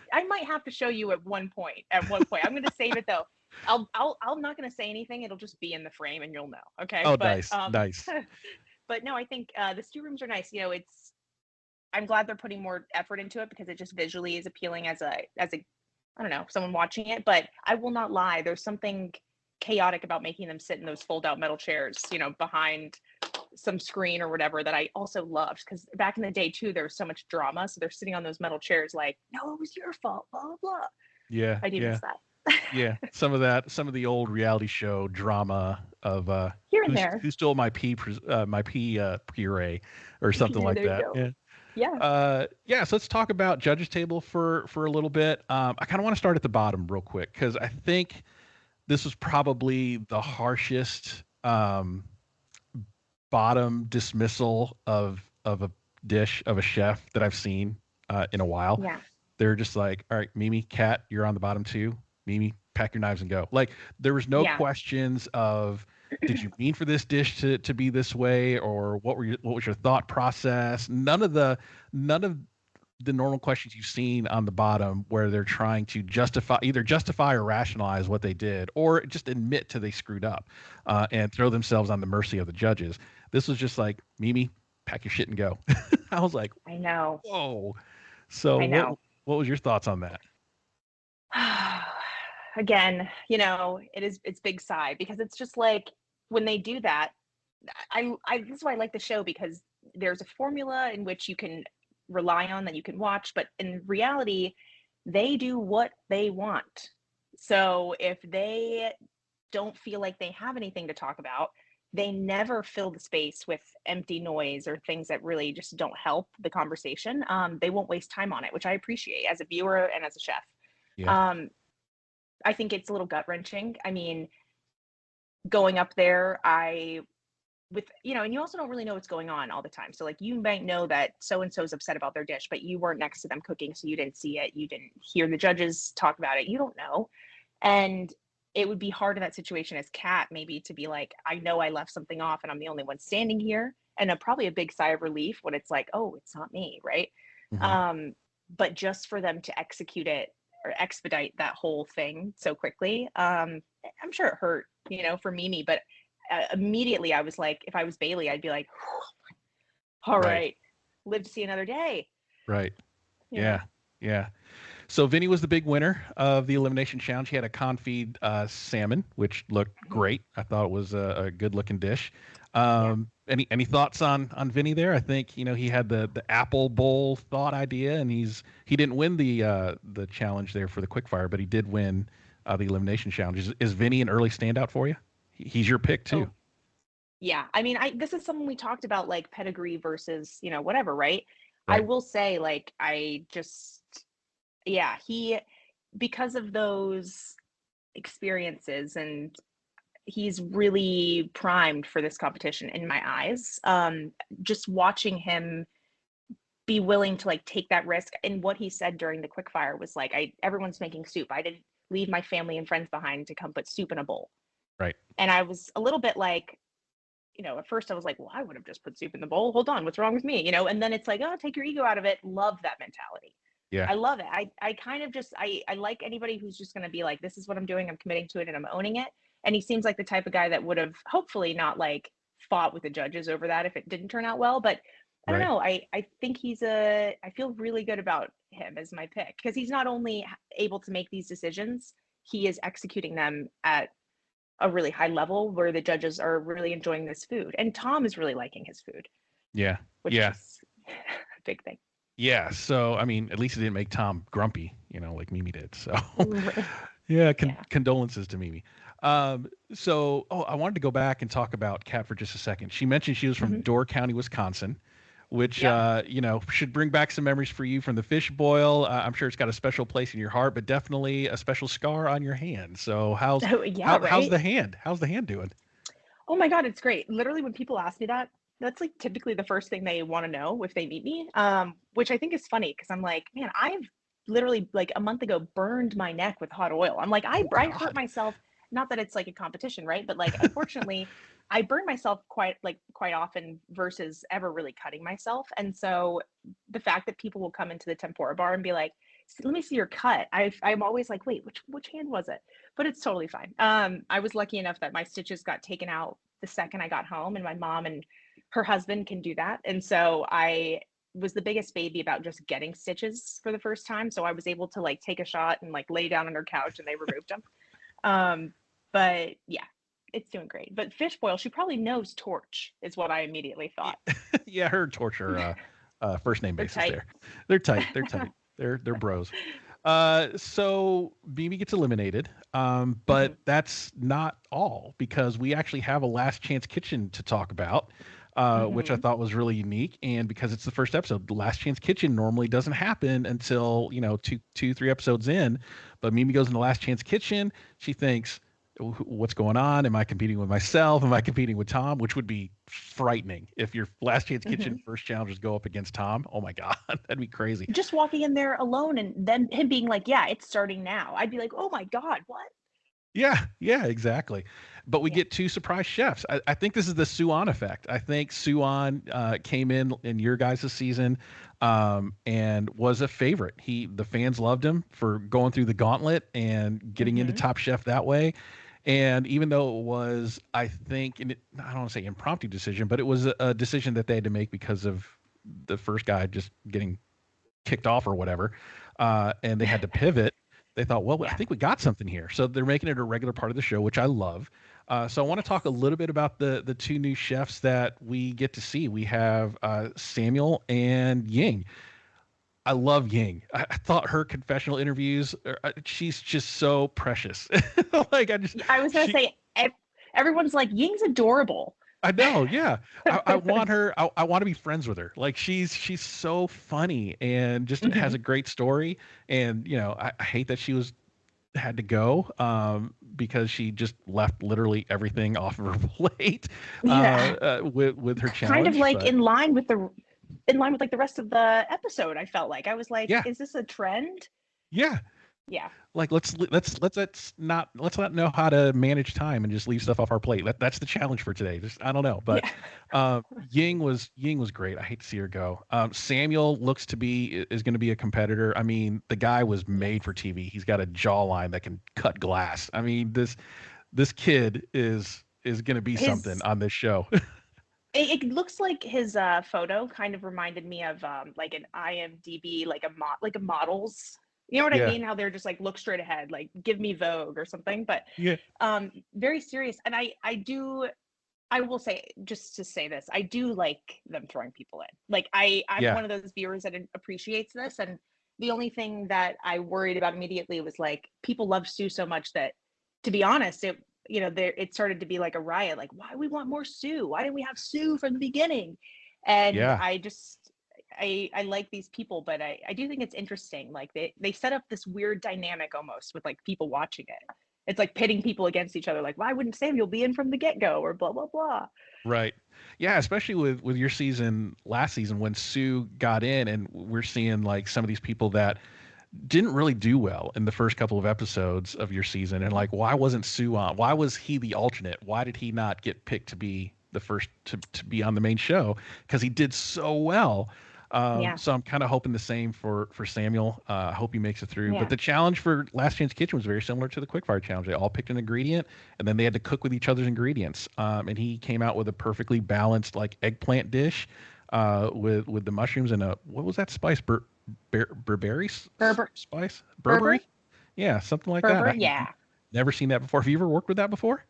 have to show you at one point. I'm going to save it though. I'm not going to say anything. It'll just be in the frame, and you'll know. Okay. Oh, nice. But no, I think the stew rooms are nice. I'm glad they're putting more effort into it because it just visually is appealing as a I don't know, someone watching it. But I will not lie. There's something chaotic about making them sit in those fold out metal chairs, behind some screen or whatever, that I also loved, because back in the day too, there was so much drama. So they're sitting on those metal chairs like, no, it was your fault, blah, blah, blah. Yeah. I do miss that. Yeah. Some of the old reality show drama of here and there. Who stole my pea puree or something like that. Yeah. So let's talk about judges table for a little bit. I kind of want to start at the bottom real quick, because I think this was probably the harshest bottom dismissal of a dish of a chef that I've seen in a while. Yeah. They're just like, all right, Mimi, Kat, you're on the bottom 2. Mimi, pack your knives and go. Like there was no Yeah. questions of did you mean for this dish to be this way, or what was your thought process? None of the normal questions you've seen on the bottom where they're trying to justify or rationalize what they did, or just admit to they screwed up and throw themselves on the mercy of the judges. This was just like, Mimi, pack your shit and go. I was like, I know. whoa. So I know. what was your thoughts on that? Again, it's big sigh, because it's just like when they do that, I this is why I like the show, because there's a formula in which you can rely on, that you can watch, but in reality, they do what they want. So if they don't feel like they have anything to talk about, they never fill the space with empty noise or things that really just don't help the conversation. They won't waste time on it, which I appreciate as a viewer and as a chef. Yeah. I think it's a little gut wrenching. I mean, going up there, and you also don't really know what's going on all the time. So like, you might know that so-and-so is upset about their dish, but you weren't next to them cooking, so you didn't see it. You didn't hear the judges talk about it. You don't know. And it would be hard in that situation as Kat, maybe, to be like, I know I left something off and I'm the only one standing here. And probably a big sigh of relief when it's like, oh, it's not me, right? Mm-hmm. But just for them to execute it or expedite that whole thing so quickly, I'm sure it hurt, for Mimi, but immediately I was like, if I was Bailey, I'd be like, all right, live to see another day. Right. Yeah. Yeah. So Vinny was the big winner of the Elimination Challenge. He had a confit salmon, which looked great. I thought it was a good looking dish. Any thoughts on Vinny there? I think he had the apple bowl thought idea, and he didn't win the challenge there for the quickfire, but he did win the Elimination Challenge. Is Vinny an early standout for you? He's your pick too. Oh, yeah. I mean, this is something we talked about, like pedigree versus whatever, right? I will say, like, he, because of those experiences, and he's really primed for this competition in my eyes. Just watching him be willing to like take that risk, and what he said during the quickfire was like, everyone's making soup. I didn't leave my family and friends behind to come put soup in a bowl. Right. And I was a little bit like, at first I was like, well, I would have just put soup in the bowl. Hold on, what's wrong with me? And then it's like, oh, take your ego out of it. Love that mentality. Yeah. I love it. I kind of just, I like anybody who's just going to be like, this is what I'm doing. I'm committing to it and I'm owning it. And he seems like the type of guy that would have hopefully not like fought with the judges over that if it didn't turn out well. But I don't know. I think I feel really good about him as my pick, because he's not only able to make these decisions, he is executing them at a really high level where the judges are really enjoying this food. And Tom is really liking his food. Yeah. Which is a big thing. Yeah. So, I mean, at least it didn't make Tom grumpy, like Mimi did. So, condolences to Mimi. I wanted to go back and talk about Kat for just a second. She mentioned she was from Door County, Wisconsin, which, should bring back some memories for you from the fish boil. I'm sure it's got a special place in your heart, but definitely a special scar on your hand. So how's the hand? How's the hand doing? Oh my God, it's great. Literally, when people ask me that, that's like typically the first thing they want to know if they meet me, which I think is funny, because I'm like, man, I've literally like a month ago burned my neck with hot oil. I'm like, I hurt myself. Not that it's like a competition, right? But like, unfortunately, I burn myself quite often versus ever really cutting myself. And so the fact that people will come into the tempura bar and be like, let me see your cut. I'm always like, wait, which hand was it? But it's totally fine. I was lucky enough that my stitches got taken out the second I got home, and my mom and her husband can do that. And so I was the biggest baby about just getting stitches for the first time. So I was able to like take a shot and like lay down on her couch and they removed them. But yeah, it's doing great. But fish boil, she probably knows Torch is what I immediately thought. Yeah, her and Torch are first name basis tight. there. They're tight. They're tight. They're bros. So Mimi gets eliminated, but that's not all, because we actually have a Last Chance Kitchen to talk about, which I thought was really unique. And because it's the first episode, the Last Chance Kitchen normally doesn't happen until, 2-3 episodes in. But Mimi goes in the Last Chance Kitchen. She thinks, what's going on? Am I competing with myself? Am I competing with Tom? Which would be frightening if your Last Chance Kitchen first challengers go up against Tom. Oh my God, that'd be crazy. Just walking in there alone and then him being like, yeah, it's starting now. I'd be like, oh my God, what? Yeah, exactly. But we get two surprise chefs. I think this is the Suan effect. I think Suan came in your guys' season and was a favorite. The fans loved him for going through the gauntlet and getting into Top Chef that way. And even though it was, I think, I don't want to say impromptu decision, but it was a decision that they had to make because of the first guy just getting kicked off or whatever, and they had to pivot. They thought, well, I think we got something here. So they're making it a regular part of the show, which I love. So I want to talk a little bit about the two new chefs that we get to see. We have Samuel and Ying. I love Ying. I thought her confessional interviews, she's just so precious. Like I was gonna say, everyone's like, Ying's adorable. I know, yeah. I want her. I want to be friends with her. Like she's so funny and just has a great story. And I hate that she had to go because she just left literally everything off of her plate with her challenge. Kind of like in line with like the rest of the episode. I felt like I was like, is this a trend? Yeah. Yeah. Like let's not know how to manage time and just leave stuff off our plate. That's the challenge for today. Just I don't know, but Ying was great. I hate to see her go. Samuel is going to be a competitor. I mean, the guy was made for TV. He's got a jawline that can cut glass. I mean, this kid is going to be something on this show. It looks like his photo kind of reminded me of like an IMDb, like a models. You know what I mean? How they're just like, look straight ahead, like give me Vogue or something. But very serious. And I will say, just to say this, I do like them throwing people in. Like I'm one of those viewers that appreciates this. And the only thing that I worried about immediately was like, people love Sue so much that, to be honest, it started to be like a riot. Like, why do we want more Sue? Why didn't we have Sue from the beginning? And I like these people, but I do think it's interesting. Like they set up this weird dynamic almost with like people watching it. It's like pitting people against each other. Like, why wouldn't Samuel be in from the get-go or blah, blah, blah. Right. Yeah. Especially with your season last season when Sue got in, and we're seeing like some of these people that didn't really do well in the first couple of episodes of your season. And like, why wasn't Sue on? Why was he the alternate? Why did he not get picked to be the first to be on the main show? Because he did so well. So I'm kind of hoping the same for Samuel. I hope he makes it through. But the challenge for Last Chance Kitchen was very similar to the Quickfire Challenge. They all picked an ingredient, and then they had to cook with each other's ingredients. And he came out with a perfectly balanced like eggplant dish with the mushrooms and what was that spice? Burberry spice? Burberry? Yeah, something like that. Yeah. Never seen that before. Have you ever worked with that before?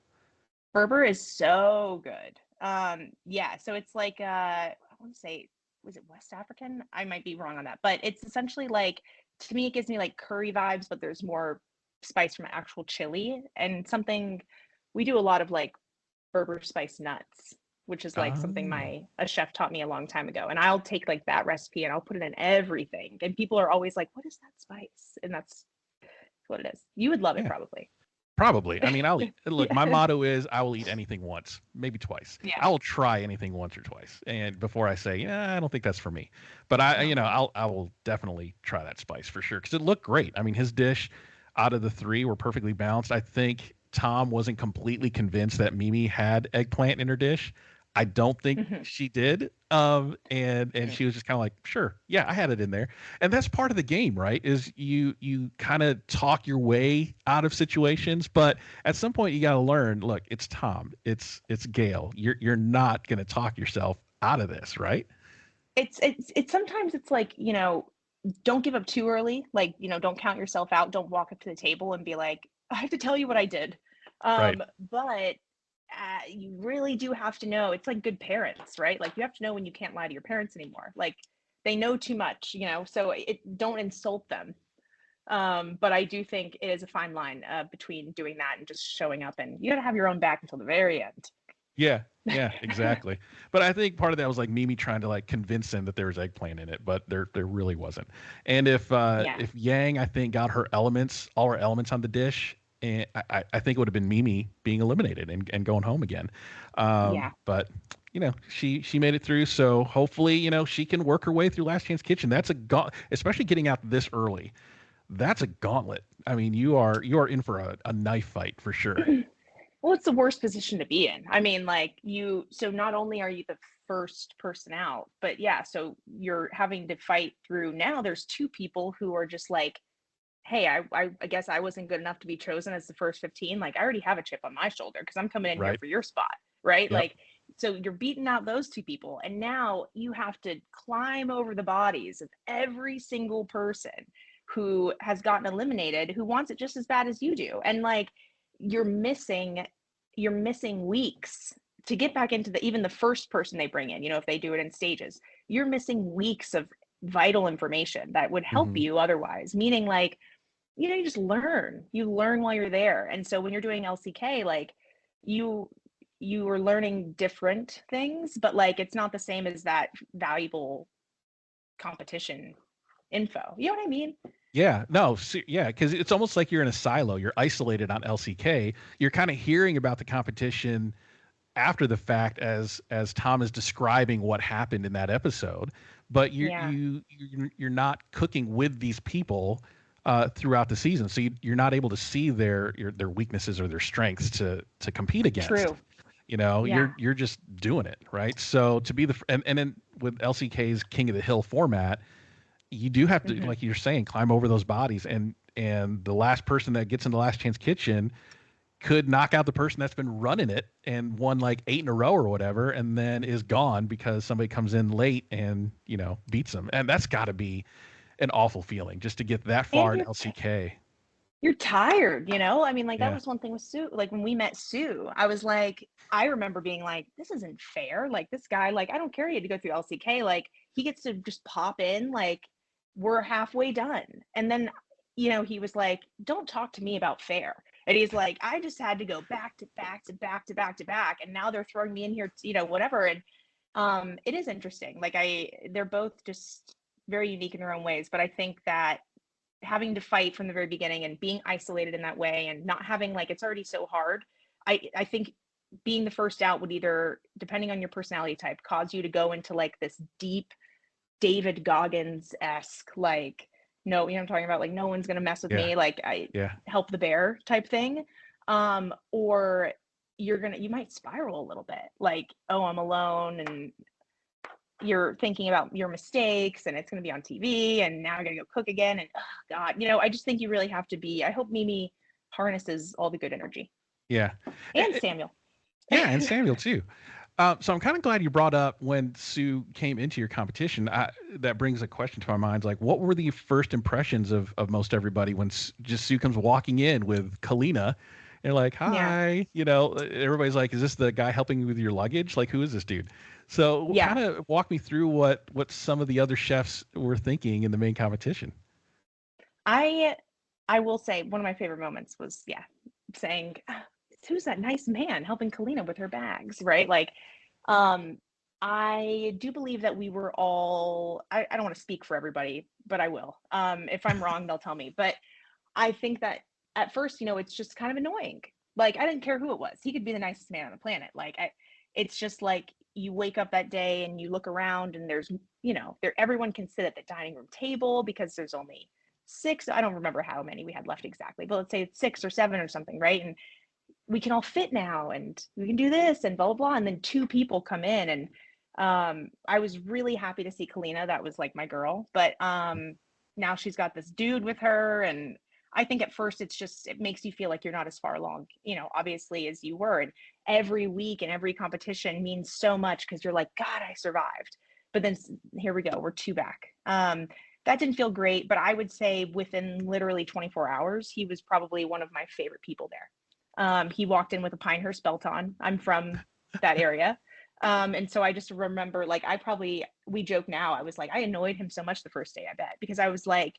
Berber is so good. So it's like I want to say, was it West African? I might be wrong on that, but it's essentially like, to me, it gives me like curry vibes, but there's more spice from actual chili and something. We do a lot of like Berber spice nuts, which is like something a chef taught me a long time ago. And I'll take like that recipe and I'll put it in everything. And people are always like, what is that spice? And that's what it is. You would love it probably. Probably. I mean, I'll eat. Look, my motto is I will eat anything once, maybe twice. Yeah. I will try anything once or twice, and before I say, I don't think that's for me. But I will definitely try that spice for sure because it looked great. I mean, his dish out of the three were perfectly balanced. I think Tom wasn't completely convinced that Mimi had eggplant in her dish. I don't think she did. And she was just kind of like, sure, yeah, I had it in there. And that's part of the game, right? Is you kind of talk your way out of situations, but at some point you got to learn, look, it's Tom, it's Gail. You're not going to talk yourself out of this, right? It's sometimes it's like, don't give up too early. Like, don't count yourself out. Don't walk up to the table and be like, I have to tell you what I did. Right. But you really do have to know. It's like good parents, right? Like you have to know when you can't lie to your parents anymore. Like they know too much, so don't insult them. But I do think it is a fine line between doing that and just showing up, and you got to have your own back until the very end. Yeah, exactly. But I think part of that was like Mimi trying to like convince them that there was eggplant in it, but there really wasn't. And if Yang, I think, got all her elements on the dish, and I think it would have been Mimi being eliminated and going home again. But she made it through. So hopefully, she can work her way through Last Chance Kitchen. That's especially getting out this early. That's a gauntlet. I mean, you are in for a knife fight for sure. Well, it's the worst position to be in. I mean, like so not only are you the first person out, but yeah, so you're having to fight through now. There's two people who are just like, hey, I guess I wasn't good enough to be chosen as the first 15. Like, I already have a chip on my shoulder because I'm coming in here Right. for your spot, right? Yep. Like, so you're beating out those two people, and now you have to climb over the bodies of every single person who has gotten eliminated, who wants it just as bad as you do. And like, you're missing you're missing weeks to get back into even the first person they bring in, if they do it in stages. You're missing weeks of vital information that would help Mhm. you otherwise, meaning like, you just you learn while you're there. And so when you're doing LCK, like you are learning different things, but like it's not the same as that valuable competition info. You know what I mean? Yeah, no, yeah, because it's almost like you're in a silo. You're isolated on LCK. You're kind of hearing about the competition after the fact as Tom is describing what happened in that episode, but Yeah. you're not cooking with these people throughout the season, so you're not able to see their weaknesses or their strengths to compete against. True. You're Yeah. you're just doing it, right? So to be and then with LCK's King of the Hill format, you do have to, Hmm. like you're saying, climb over those bodies, and the last person that gets in the Last Chance Kitchen could knock out the person that's been running it and won like 8 in a row or whatever, and then is gone because somebody comes in late and beats them. And that's got to be an awful feeling just to get that And far in LCK. you're tired, I mean, like that Yeah. was one thing with Sue. Like when we met Sue, I was like, I remember being like, this isn't fair. Like this guy, like, I don't care he had to go through LCK. Like he gets to just pop in, like we're halfway done. And then, he was like, don't talk to me about fair. And he's like, I just had to go back to back to back to back to back. And now they're throwing me in here, whatever. And it is interesting. Like they're both just very unique in their own ways. But I think that having to fight from the very beginning and being isolated in that way and not having like it's already so hard. I think being the first out would either, depending on your personality type, cause you to go into like this deep David Goggins-esque, like, no, I'm talking about, like, no one's gonna mess with Yeah. me, like I Yeah. help the bear type thing. Or you might spiral a little bit, like, oh, I'm alone, and you're thinking about your mistakes and it's going to be on TV and now I got to go cook again. And oh God, I just think you really have to I hope Mimi harnesses all the good energy, Yeah. and Samuel. Yeah, and Samuel too. So I'm kind of glad you brought up when Sue came into your competition. That brings a question to my mind. Like, what were the first impressions of most everybody when just Sue comes walking in with Kalina? And like, Yeah. hi, everybody's like, is this the guy helping you with your luggage? Like, who is this dude? So Yeah. kind of walk me through what some of the other chefs were thinking in the main competition. I will say one of my favorite moments was, saying, who's that nice man helping Kalina with her bags, right? Like, I do believe that we were all, I don't want to speak for everybody, but I will. If I'm wrong, they'll tell me. But I think that at first, it's just kind of annoying. Like, I didn't care who it was. He could be the nicest man on the planet. Like, it's just like you wake up that day and you look around and there's, everyone can sit at the dining room table because there's only 6. I don't remember how many we had left exactly, but let's say it's 6 or 7 or something, right? And we can all fit now and we can do this and blah, blah, blah. And then 2 people come in, and I was really happy to see Kalina. That was like my girl. But now she's got this dude with her, and I think at first it makes you feel like you're not as far along, obviously, as you were. And every week and every competition means so much because you're like, God, I survived. But then here we go, we're 2 back. That didn't feel great, but I would say within literally 24 hours, he was probably one of my favorite people there. He walked in with a Pinehurst belt on. I'm from that area. And so I just remember, like, we joke now, I was like, I annoyed him so much the first day, I bet, because I was like,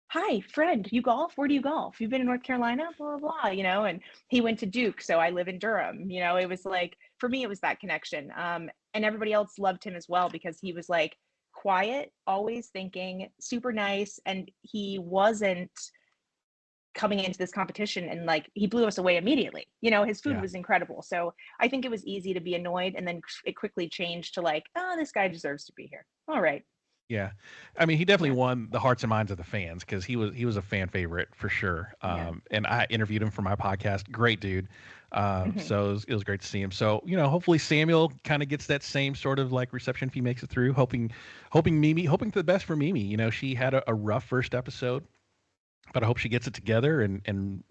hi, friend, you golf? Where do you golf? You've been in North Carolina? Blah, blah, blah, and he went to Duke, so I live in Durham. It was like, for me, it was that connection. And everybody else loved him as well because he was like quiet, always thinking, super nice, and he wasn't coming into this competition and like he blew us away immediately. His food was incredible. So I think it was easy to be annoyed, and then it quickly changed to like, oh, this guy deserves to be here. All right. Yeah, I mean, he definitely won the hearts and minds of the fans because he was a fan favorite for sure. And I interviewed him for my podcast. Great dude. So it was great to see him. So hopefully Samuel kind of gets that same sort of like reception if he makes it through. Hoping for the best for Mimi. She had a rough first episode, but I hope she gets it together and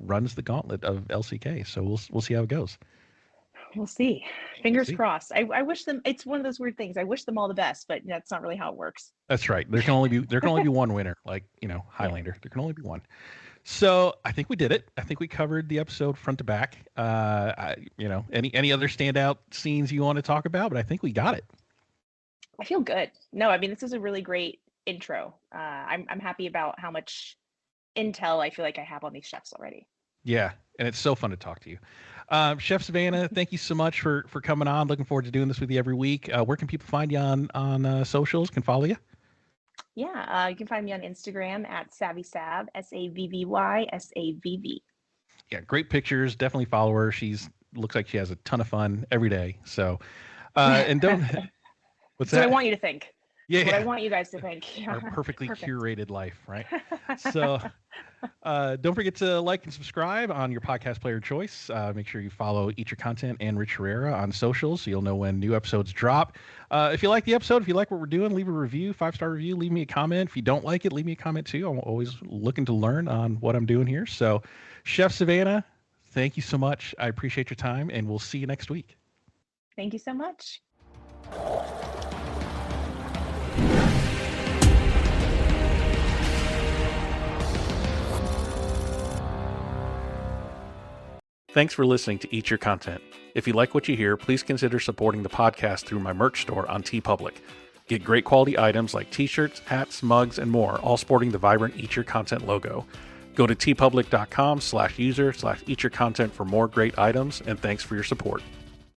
runs the gauntlet of LCK. So we'll see how it goes. We'll see. Fingers crossed. I wish them. It's one of those weird things. I wish them all the best, but that's not really how it works. That's right. There can only be one winner. Like Highlander. There can only be one. So I think we did it. I think we covered the episode front to back. Any other standout scenes you want to talk about? But I think we got it. I feel good. No, I mean this is a really great intro. I'm happy about how much intel I feel like I have on these chefs already. Yeah, and it's so fun to talk to you. Chef Savannah, thank you so much for coming on. Looking forward to doing this with you every week. Where can people find you on socials? Can follow you? Yeah, you can find me on Instagram at SavvySav, SAVVY. Yeah, great pictures. Definitely follow her. Looks like she has a ton of fun every day. So, and don't. What's that? What I want you to think. Yeah, what I want you guys to think. Our perfectly curated life, right? So don't forget to like and subscribe on your podcast player of choice. Make sure you follow Eat Your Content and Rich Herrera on socials so you'll know when new episodes drop. If you like the episode, if you like what we're doing, leave a review, 5-star review, leave me a comment. If you don't like it, leave me a comment too. I'm always looking to learn on what I'm doing here. So Chef Savannah, thank you so much. I appreciate your time, and we'll see you next week. Thank you so much. Thanks for listening to Eat Your Content. If you like what you hear, please consider supporting the podcast through my merch store on TeePublic. Get great quality items like t-shirts, hats, mugs, and more, all sporting the vibrant Eat Your Content logo. Go to teepublic.com/user/eatyourcontent for more great items, and thanks for your support.